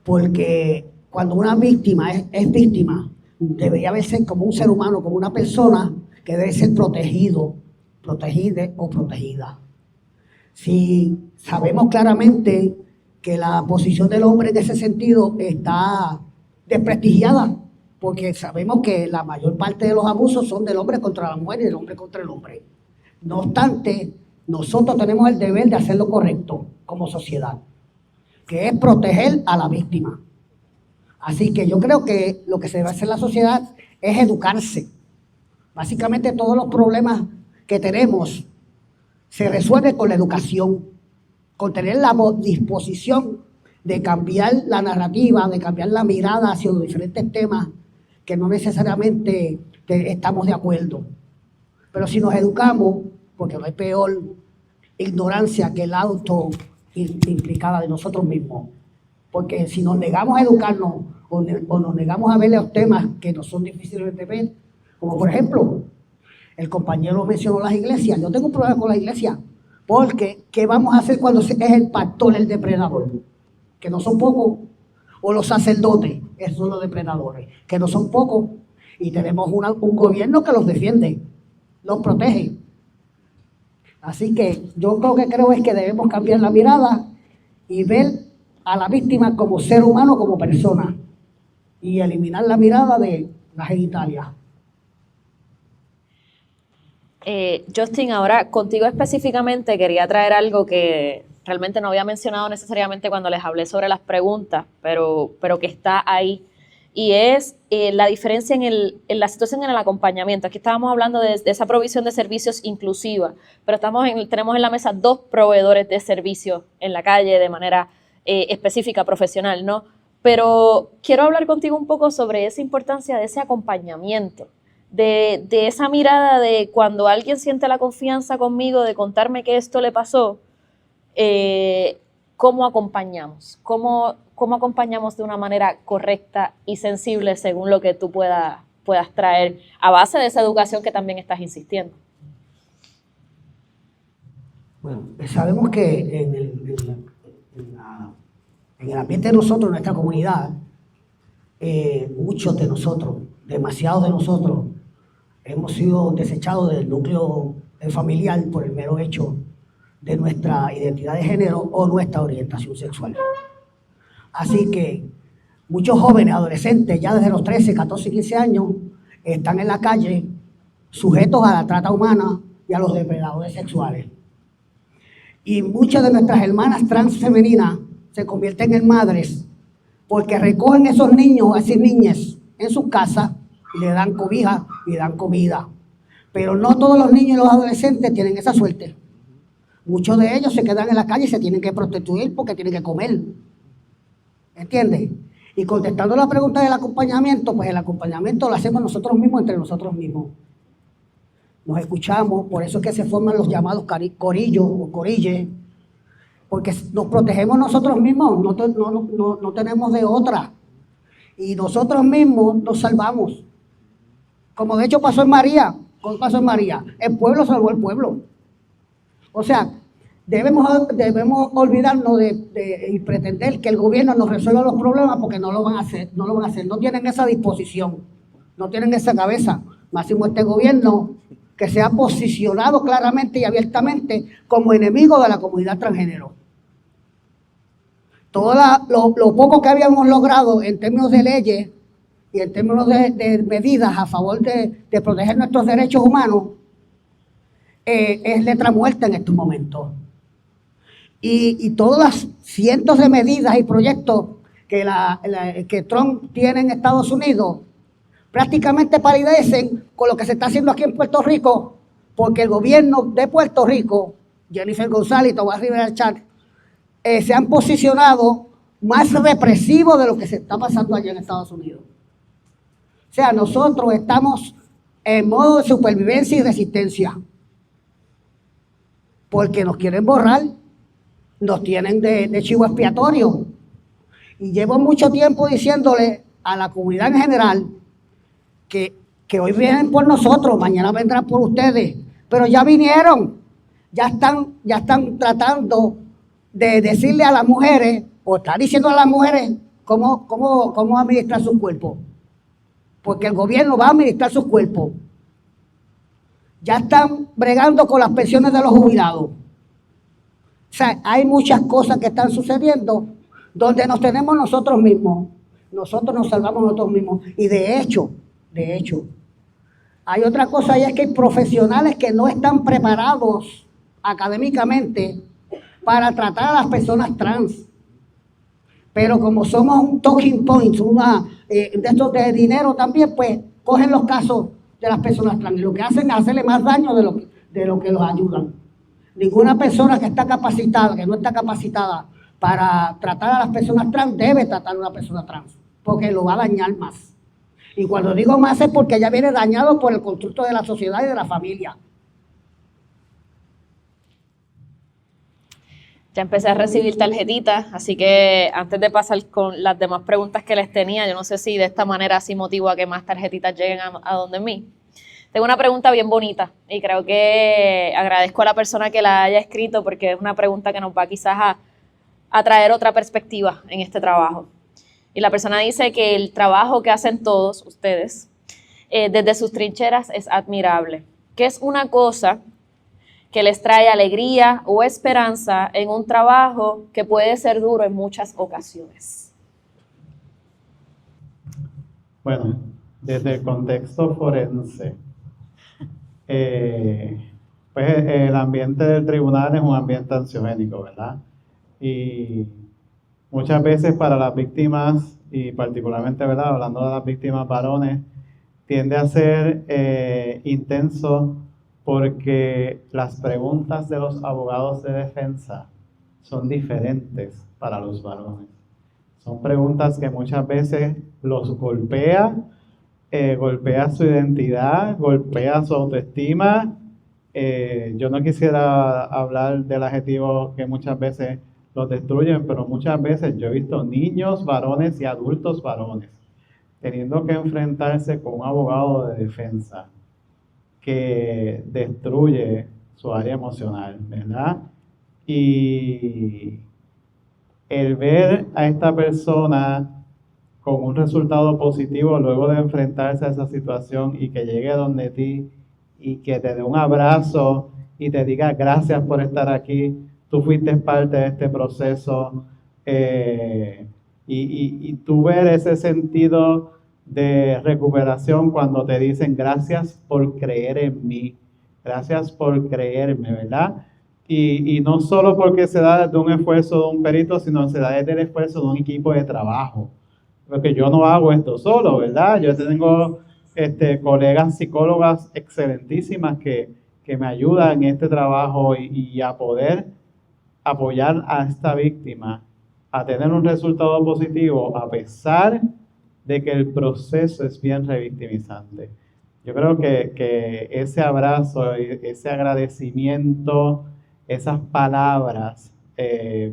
Porque cuando una víctima es víctima, debería verse como un ser humano, como una persona que debe ser protegido, protegida o protegida. Si sabemos claramente que la posición del hombre en ese sentido está desprestigiada, porque sabemos que la mayor parte de los abusos son del hombre contra la mujer y del hombre contra el hombre. No obstante, nosotros tenemos el deber de hacer lo correcto como sociedad, que es proteger a la víctima. Así que yo creo que lo que se debe hacer en la sociedad es educarse. Básicamente todos los problemas que tenemos se resuelven con la educación, con tener la disposición de cambiar la narrativa, de cambiar la mirada hacia los diferentes temas que no necesariamente estamos de acuerdo. Pero si nos educamos, porque no hay peor ignorancia que el auto implicada de nosotros mismos. Porque si nos negamos a educarnos o nos negamos a ver los temas que nos son difíciles de ver, como por ejemplo, el compañero mencionó las iglesias. Yo tengo un problema con las iglesias, porque ¿qué vamos a hacer cuando es el pastor el depredador? Que no son pocos, o los sacerdotes, esos son los depredadores, que no son pocos, y tenemos un gobierno que los defiende, los protege. Así que yo creo es que debemos cambiar la mirada y ver a la víctima como ser humano, como persona, y eliminar la mirada de la genitalia. Justin, ahora contigo específicamente quería traer algo que realmente no había mencionado necesariamente cuando les hablé sobre las preguntas, pero que está ahí, y es la diferencia en la situación en el acompañamiento. Aquí estábamos hablando de esa provisión de servicios inclusiva, pero tenemos en la mesa 2 proveedores de servicios en la calle de manera específica, profesional, ¿no? Pero quiero hablar contigo un poco sobre esa importancia de ese acompañamiento, de esa mirada de cuando alguien siente la confianza conmigo de contarme que esto le pasó, ¿cómo acompañamos? ¿Cómo acompañamos de una manera correcta y sensible según lo que tú puedas traer a base de esa educación que también estás insistiendo? Bueno, sabemos que en el ambiente de nosotros, en nuestra comunidad, muchos de nosotros, demasiados de nosotros, hemos sido desechados del núcleo familiar por el mero hecho de nuestra identidad de género o nuestra orientación sexual. Así que muchos jóvenes, adolescentes, ya desde los 13, 14, 15 años, están en la calle sujetos a la trata humana y a los depredadores sexuales. Y muchas de nuestras hermanas trans femeninas se convierten en madres porque recogen esos niños, a esas niñas en sus casas y le dan cobija y le dan comida. Pero no todos los niños y los adolescentes tienen esa suerte. Muchos de ellos se quedan en la calle y se tienen que prostituir porque tienen que comer. ¿Entiendes? Y contestando la pregunta del acompañamiento, pues el acompañamiento lo hacemos nosotros mismos, entre nosotros mismos. Nos escuchamos, por eso es que se forman los llamados corillos o corilles, porque nos protegemos nosotros mismos, no tenemos de otra. Y nosotros mismos nos salvamos. Como de hecho pasó en María. ¿Cómo pasó en María? El pueblo salvó al pueblo. O sea, debemos olvidarnos y pretender que el gobierno nos resuelva los problemas porque no lo van a hacer, no tienen esa disposición, no tienen esa cabeza. Máximo este gobierno que se ha posicionado claramente y abiertamente como enemigo de la comunidad transgénero. Todo lo poco que habíamos logrado en términos de leyes y en términos de medidas a favor de proteger nuestros derechos humanos es letra muerta en estos momentos. Y todas las cientos de medidas y proyectos que Trump tiene en Estados Unidos prácticamente palidecen con lo que se está haciendo aquí en Puerto Rico, porque el gobierno de Puerto Rico, Jennifer González y Tomás Rivera Chat, se han posicionado más represivos de lo que se está pasando allá en Estados Unidos. O sea, nosotros estamos en modo de supervivencia y resistencia, porque nos quieren borrar, nos tienen de chivo expiatorio. Y llevo mucho tiempo diciéndole a la comunidad en general que hoy vienen por nosotros, mañana vendrán por ustedes, pero ya vinieron, ya están tratando de decirle a las mujeres, o estar diciendo a las mujeres cómo administrar su cuerpo, porque el gobierno va a administrar sus cuerpos. Ya están bregando con las pensiones de los jubilados. O sea, hay muchas cosas que están sucediendo donde nos tenemos nosotros mismos. Nosotros nos salvamos nosotros mismos. Y de hecho, hay otra cosa, y es que hay profesionales que no están preparados académicamente para tratar a las personas trans. Pero como somos un talking point, de estos de dinero también, pues cogen los casos de las personas trans. Y lo que hacen es hacerle más daño de lo que los ayudan. Ninguna persona que está capacitada, que no está capacitada para tratar a las personas trans, debe tratar a una persona trans, porque lo va a dañar más. Y cuando digo más es porque ya viene dañado por el constructo de la sociedad y de la familia. Ya empecé a recibir tarjetitas, así que antes de pasar con las demás preguntas que les tenía, yo no sé si de esta manera así motivo a que más tarjetitas lleguen a donde mí. Tengo una pregunta bien bonita y creo que agradezco a la persona que la haya escrito porque es una pregunta que nos va quizás a traer otra perspectiva en este trabajo. Y la persona dice que el trabajo que hacen todos ustedes desde sus trincheras es admirable. ¿Qué es una cosa que les trae alegría o esperanza en un trabajo que puede ser duro en muchas ocasiones? Bueno, desde el contexto forense, pues el ambiente del tribunal es un ambiente ansiogénico, ¿verdad? Y muchas veces para las víctimas, y particularmente, ¿verdad?, hablando de las víctimas varones, tiende a ser intenso porque las preguntas de los abogados de defensa son diferentes para los varones. Son preguntas que muchas veces los golpea su identidad, golpea su autoestima. Yo no quisiera hablar del adjetivo que muchas veces los destruyen, pero muchas veces yo he visto niños varones y adultos varones teniendo que enfrentarse con un abogado de defensa que destruye su área emocional, ¿verdad? Y el ver a esta persona con un resultado positivo luego de enfrentarse a esa situación y que llegue donde ti y que te dé un abrazo y te diga gracias por estar aquí, tú fuiste parte de este proceso, y tú ver ese sentido de recuperación cuando te dicen gracias por creer en mí, gracias por creerme, ¿verdad? Y no solo porque se da desde un esfuerzo de un perito, sino se da desde el esfuerzo de un equipo de trabajo. Porque yo no hago esto solo, ¿verdad? Yo tengo colegas psicólogas excelentísimas que me ayudan en este trabajo y a poder apoyar a esta víctima a tener un resultado positivo a pesar de que el proceso es bien revictimizante. Yo creo que ese abrazo, ese agradecimiento, esas palabras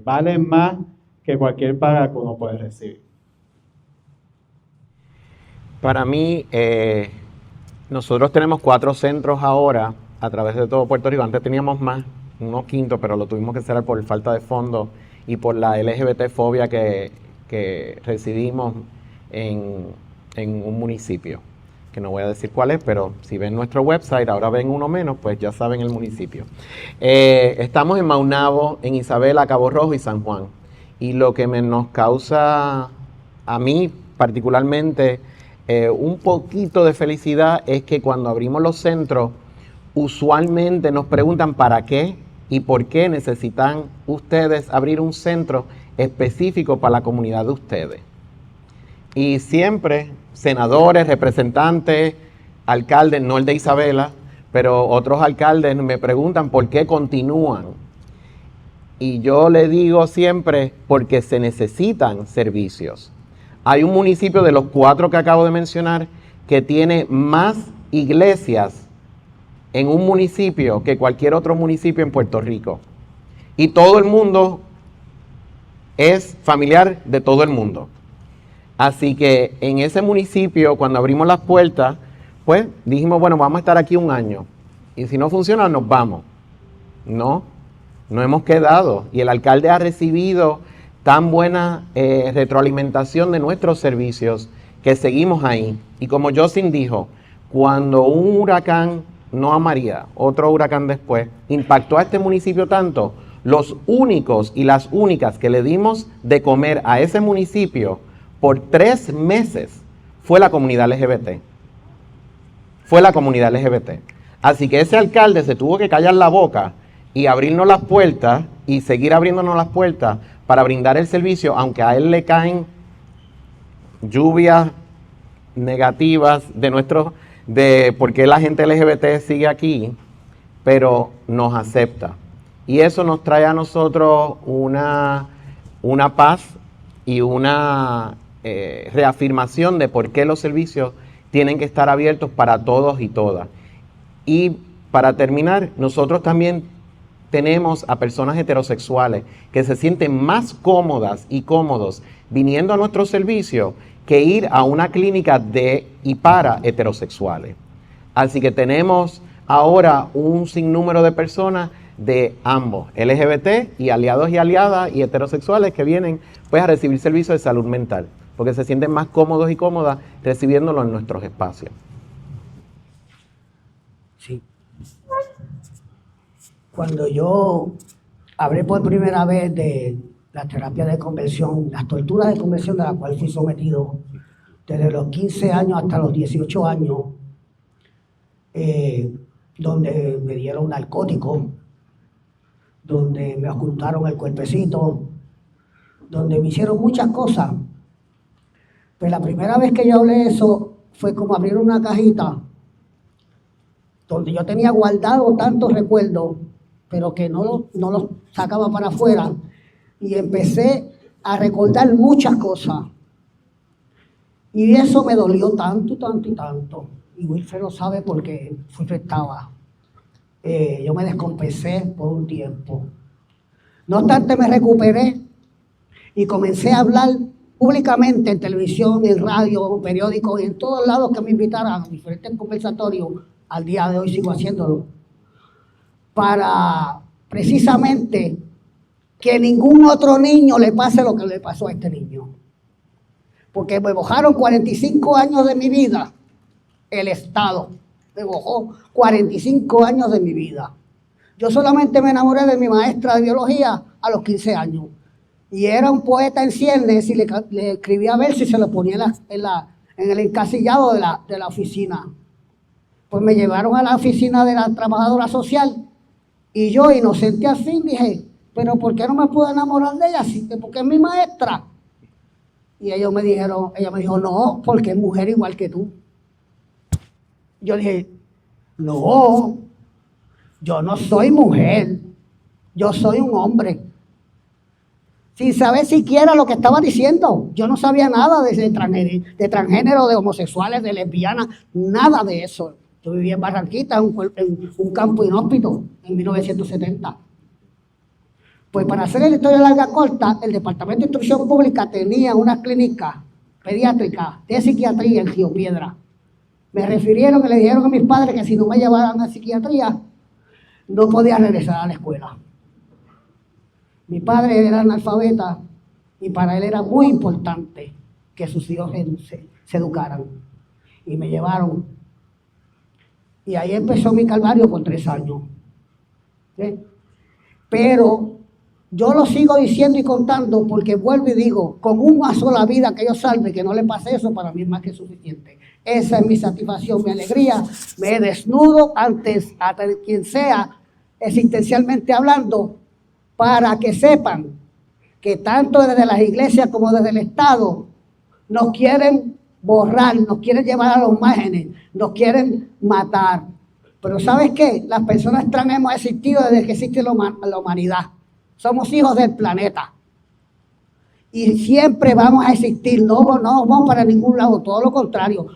valen más que cualquier paga que uno puede recibir. Para mí, nosotros tenemos 4 centros ahora a través de todo Puerto Rico. Antes teníamos más, unos 5, pero lo tuvimos que cerrar por falta de fondos y por la LGBT-fobia que recibimos en un municipio. que no voy a decir cuál es, pero si ven nuestro website, ahora ven uno menos, pues ya saben el municipio. Estamos en Maunabo, en Isabela, Cabo Rojo y San Juan. Y lo que nos causa a mí particularmente un poquito de felicidad es que cuando abrimos los centros, usualmente nos preguntan para qué y por qué necesitan ustedes abrir un centro específico para la comunidad de ustedes. Y siempre senadores, representantes, alcaldes, no el de Isabela, pero otros alcaldes me preguntan por qué continúan. Y yo le digo siempre, porque se necesitan servicios. Hay un municipio de los 4 que acabo de mencionar que tiene más iglesias en un municipio que cualquier otro municipio en Puerto Rico. Y todo el mundo es familiar de todo el mundo. Así que en ese municipio, cuando abrimos las puertas, pues dijimos, bueno, vamos a estar aquí un año. Y si no funciona, nos vamos. No hemos quedado. Y el alcalde ha recibido tan buena retroalimentación de nuestros servicios que seguimos ahí. Y como Jocelyn dijo, cuando un huracán, no a María, otro huracán después, impactó a este municipio tanto, los únicos y las únicas que le dimos de comer a ese municipio por 3 meses fue la comunidad LGBT. Fue la comunidad LGBT. Así que ese alcalde se tuvo que callar la boca y abrirnos las puertas y seguir abriéndonos las puertas para brindar el servicio, aunque a él le caen lluvias negativas de por qué la gente LGBT sigue aquí, pero nos acepta. Y eso nos trae a nosotros una paz y una reafirmación de por qué los servicios tienen que estar abiertos para todos y todas. Y para terminar, nosotros también tenemos a personas heterosexuales que se sienten más cómodas y cómodos viniendo a nuestro servicio que ir a una clínica de y para heterosexuales. Así que tenemos ahora un sinnúmero de personas de ambos, LGBT y aliados y aliadas y heterosexuales que vienen pues a recibir servicios de salud mental, porque se sienten más cómodos y cómodas recibiéndolo en nuestros espacios. Sí. Cuando yo hablé por primera vez de la terapia de conversión, las torturas de conversión de las cuales fui sometido desde los 15 años hasta los 18 años, donde me dieron narcóticos, donde me ocultaron el cuerpecito, donde me hicieron muchas cosas. Pues la primera vez que yo hablé eso fue como abrir una cajita donde yo tenía guardado tantos recuerdos, pero que no los sacaba para afuera, y empecé a recordar muchas cosas. Y eso me dolió tanto, tanto y tanto. Y Wilfred lo sabe porque Wilfred estaba. Yo me descompensé por un tiempo. No obstante, me recuperé y comencé a hablar públicamente en televisión, en radio, en periódicos y en todos lados que me invitaran a diferentes conversatorios. Al día de hoy sigo haciéndolo. Para precisamente que ningún otro niño le pase lo que le pasó a este niño. Porque me bojaron 45 años de mi vida, el Estado. Me bojó 45 años de mi vida. Yo solamente me enamoré de mi maestra de biología a los 15 años. Y era un poeta en ciernes y le escribía versos y se lo ponía en el encasillado de la oficina. Pues me llevaron a la oficina de la trabajadora social y yo, inocente al fin, dije, pero ¿por qué no me puedo enamorar de ella? Porque es mi maestra. Y ella me dijo, no, porque es mujer igual que tú. Yo dije, no, yo no soy mujer, yo soy un hombre. Sin saber siquiera lo que estaba diciendo. Yo no sabía nada de transgénero, de homosexuales, de lesbianas, nada de eso. Yo vivía en Barranquita, en un campo inhóspito, en 1970. Pues para hacer la historia larga corta, el Departamento de Instrucción Pública tenía una clínica pediátrica de psiquiatría en Río Piedra. Me refirieron y le dijeron a mis padres que si no me llevaran a psiquiatría, no podía regresar a la escuela. Mi padre era analfabeta y para él era muy importante que sus hijos se educaran. y me llevaron. Y ahí empezó mi calvario por 3 años. ¿Sí? Pero yo lo sigo diciendo y contando porque vuelvo y digo, con una sola vida que yo salve, que no le pase eso, para mí es más que suficiente. Esa es mi satisfacción, mi alegría. Me desnudo ante quien sea, existencialmente hablando, para que sepan que tanto desde las iglesias como desde el Estado nos quieren borrar, nos quieren llevar a los márgenes, nos quieren matar. Pero ¿sabes qué? Las personas trans hemos existido desde que existe la humanidad. Somos hijos del planeta. Y siempre vamos a existir, no vamos para ningún lado, todo lo contrario.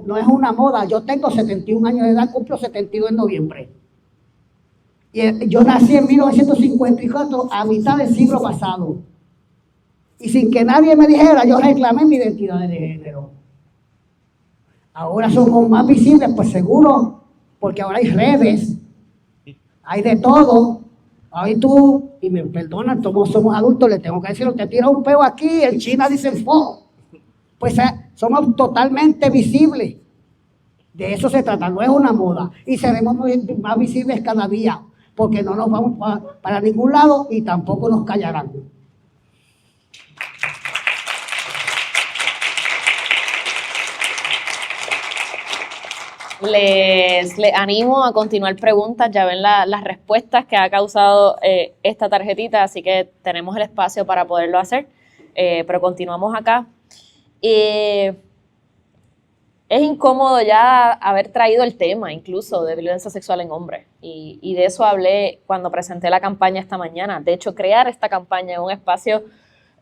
No es una moda. Yo tengo 71 años de edad, cumplo 72 en noviembre. Y yo nací en 1954, a mitad del siglo pasado. Y sin que nadie me dijera, yo reclamé mi identidad de género. Ahora somos más visibles, pues seguro, porque ahora hay redes, hay de todo. Ahí tú, y me perdonan, todos somos adultos, le tengo que decir, usted tira un peo aquí, en China dicen fo. Pues somos totalmente visibles. De eso se trata, no es una moda. Y seremos más visibles cada día, porque no nos vamos para ningún lado y tampoco nos callarán. Les animo a continuar preguntas, ya ven las respuestas que ha causado esta tarjetita, así que tenemos el espacio para poderlo hacer, pero continuamos acá. Es incómodo ya haber traído el tema incluso de violencia sexual en hombres, y de eso hablé cuando presenté la campaña esta mañana. De hecho, crear esta campaña en un espacio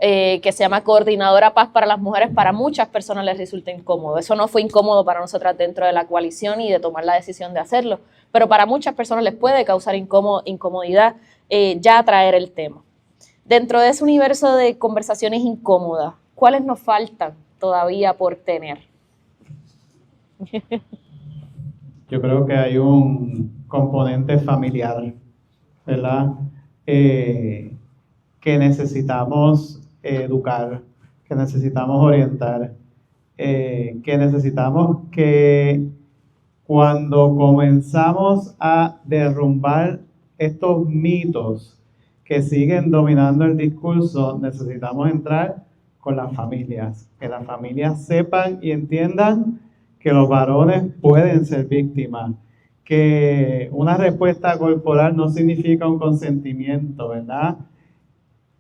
que se llama Coordinadora Paz para las Mujeres, para muchas personas les resulta incómodo. Eso no fue incómodo para nosotras dentro de la coalición y de tomar la decisión de hacerlo, pero para muchas personas les puede causar incomodidad ya traer el tema. Dentro de ese universo de conversaciones incómodas, ¿cuáles nos faltan todavía por tener? Yo creo que hay un componente familiar, ¿verdad? Que necesitamos educar, que necesitamos orientar, que necesitamos que cuando comenzamos a derrumbar estos mitos que siguen dominando el discurso, necesitamos entrar con las familias, que las familias sepan y entiendan que los varones pueden ser víctimas, que una respuesta corporal no significa un consentimiento, ¿verdad?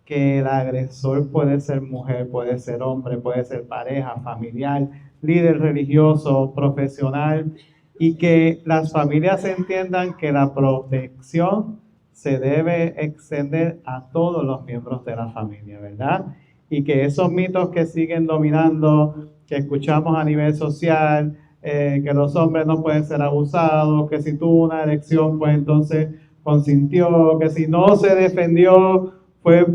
Que el agresor puede ser mujer, puede ser hombre, puede ser pareja, familiar, líder religioso, profesional, y que las familias entiendan que la protección se debe extender a todos los miembros de la familia, ¿verdad? Y que esos mitos que siguen dominando, que escuchamos a nivel social, que los hombres no pueden ser abusados, que si tuvo una erección, pues entonces consintió, que si no se defendió,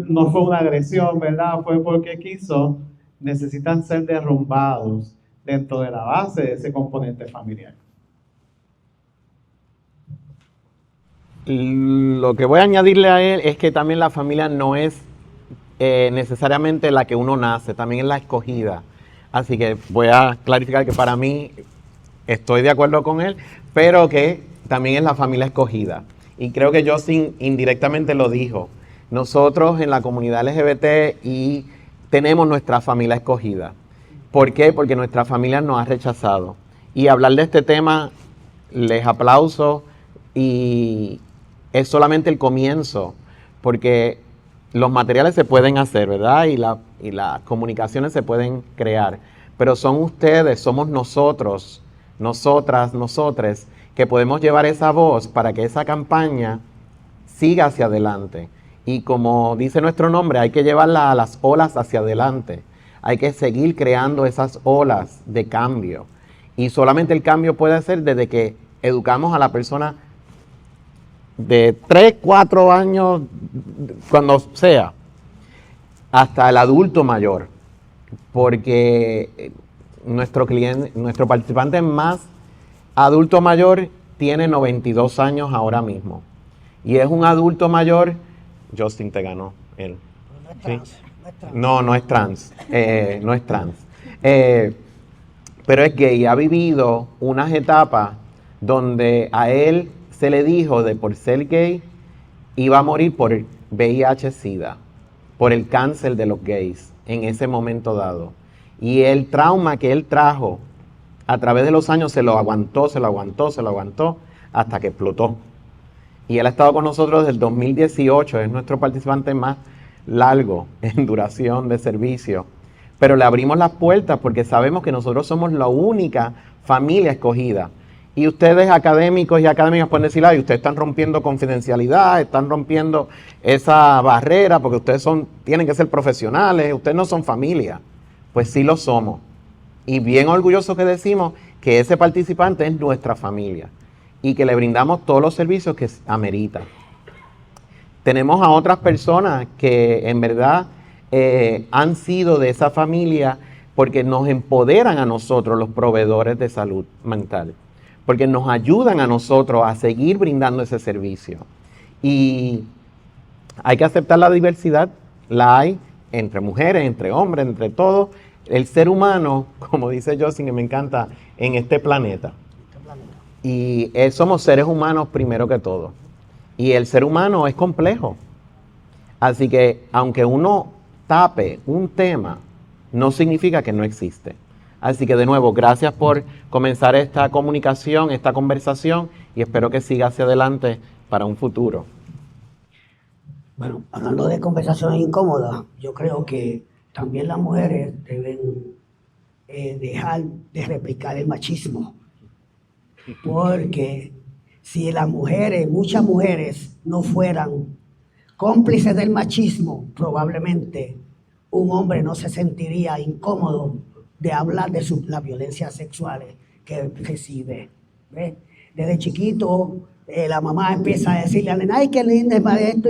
no fue una agresión, ¿verdad? Fue porque quiso, necesitan ser derrumbados dentro de la base de ese componente familiar. Lo que voy a añadirle a él es que también la familia no es necesariamente la que uno nace, también es la escogida. Así que voy a clarificar que para mí estoy de acuerdo con él, pero que también es la familia escogida. Y creo que Justin indirectamente lo dijo. Nosotros en la comunidad LGBT y tenemos nuestra familia escogida. ¿Por qué? Porque nuestra familia nos ha rechazado. Y hablar de este tema, les aplauso, y es solamente el comienzo, porque los materiales se pueden hacer, ¿verdad? Y las comunicaciones se pueden crear, pero son ustedes, somos nosotros, nosotras, nosotres, que podemos llevar esa voz para que esa campaña siga hacia adelante. Y como dice nuestro nombre, hay que llevarla a las olas hacia adelante. Hay que seguir creando esas olas de cambio. Y solamente el cambio puede ser desde que educamos a la persona de 3, 4 años, cuando sea, hasta el adulto mayor. Porque nuestro participante más adulto mayor tiene 92 años ahora mismo. Y es un adulto mayor. Justin te ganó él. No es trans. No es trans. No es trans. pero es gay, ha vivido unas etapas donde a él se le dijo de por ser gay iba a morir por VIH-Sida, por el cáncer de los gays en ese momento dado. Y el trauma que él trajo a través de los años se lo aguantó, hasta que explotó. Y él ha estado con nosotros desde el 2018, es nuestro participante más largo en duración de servicio. Pero le abrimos las puertas porque sabemos que nosotros somos la única familia escogida. Y ustedes académicos y académicas pueden decir, ay, ustedes están rompiendo confidencialidad, están rompiendo esa barrera porque ustedes tienen que ser profesionales, ustedes no son familia. Pues sí lo somos. Y bien orgullosos que decimos que ese participante es nuestra familia y que le brindamos todos los servicios que amerita. Tenemos a otras personas que en verdad han sido de esa familia porque nos empoderan a nosotros los proveedores de salud mental, porque nos ayudan a nosotros a seguir brindando ese servicio. Y hay que aceptar la diversidad, la hay entre mujeres, entre hombres, entre todos. El ser humano, como dice Justin, que me encanta, en este planeta. Y somos seres humanos primero que todo. Y el ser humano es complejo. Así que aunque uno tape un tema, no significa que no existe. Así que de nuevo, gracias por comenzar esta comunicación, esta conversación, y espero que siga hacia adelante para un futuro. Bueno, hablando de conversaciones incómodas, yo creo que también las mujeres deben dejar de replicar el machismo. Porque si las mujeres, muchas mujeres, no fueran cómplices del machismo, probablemente un hombre no se sentiría incómodo de hablar de las violencias sexuales que recibe. ¿Ves? Desde chiquito, la mamá empieza a decirle a la nena, ay, qué linda es para esto.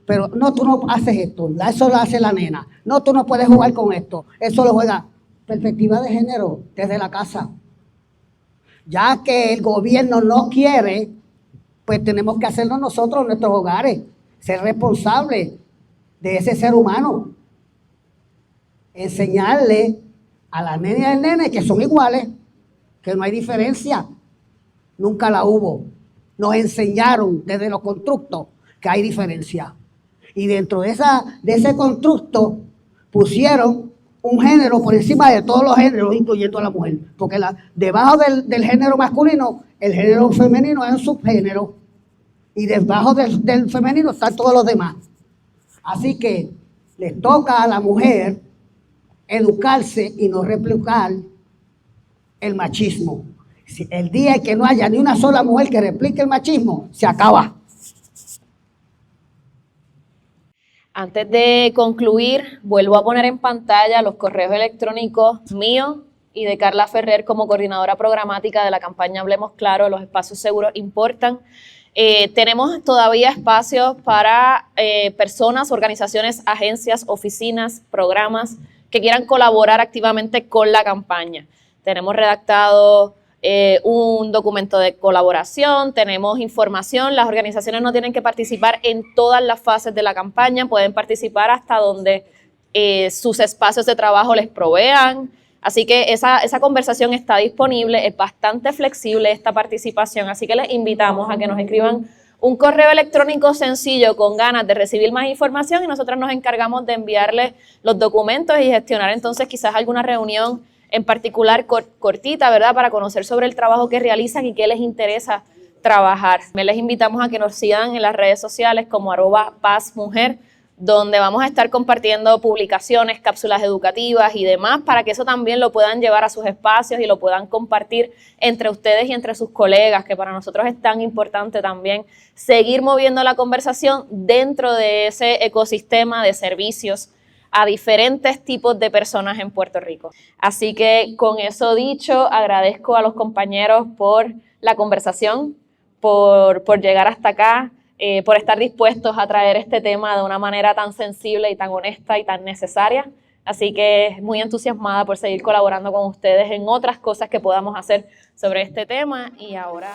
Pero no, tú no haces esto, eso lo hace la nena. No, tú no puedes jugar con esto, eso lo juega. Perspectiva de género desde la casa. Ya que el gobierno no quiere, pues tenemos que hacerlo nosotros en nuestros hogares, ser responsables de ese ser humano. Enseñarle a la nena y al nene que son iguales, que no hay diferencia. Nunca la hubo. Nos enseñaron desde los constructos que hay diferencia. Y dentro de ese constructo pusieron un género por encima de todos los géneros, incluyendo a la mujer. Porque debajo del género masculino, el género femenino es un subgénero. Y debajo del femenino están todos los demás. Así que les toca a la mujer educarse y no replicar el machismo. Si el día en que no haya ni una sola mujer que replique el machismo, se acaba. Antes de concluir, vuelvo a poner en pantalla los correos electrónicos míos y de Carla Ferrer como coordinadora programática de la campaña Hablemos Claro, los espacios seguros importan. Tenemos todavía espacios para personas, organizaciones, agencias, oficinas, programas que quieran colaborar activamente con la campaña. Tenemos redactado un documento de colaboración, tenemos información, las organizaciones no tienen que participar en todas las fases de la campaña, pueden participar hasta donde sus espacios de trabajo les provean, así que esa conversación está disponible, es bastante flexible esta participación, así que les invitamos a que nos escriban un correo electrónico sencillo con ganas de recibir más información y nosotros nos encargamos de enviarles los documentos y gestionar entonces quizás alguna reunión en particular cortita, ¿verdad? Para conocer sobre el trabajo que realizan y qué les interesa trabajar. Les invitamos a que nos sigan en las redes sociales como @pazmujer, donde vamos a estar compartiendo publicaciones, cápsulas educativas y demás para que eso también lo puedan llevar a sus espacios y lo puedan compartir entre ustedes y entre sus colegas, que para nosotros es tan importante también seguir moviendo la conversación dentro de ese ecosistema de servicios a diferentes tipos de personas en Puerto Rico. Así que con eso dicho, agradezco a los compañeros por la conversación, por llegar hasta acá, por estar dispuestos a traer este tema de una manera tan sensible y tan honesta y tan necesaria. Así que muy entusiasmada por seguir colaborando con ustedes en otras cosas que podamos hacer sobre este tema. Y ahora...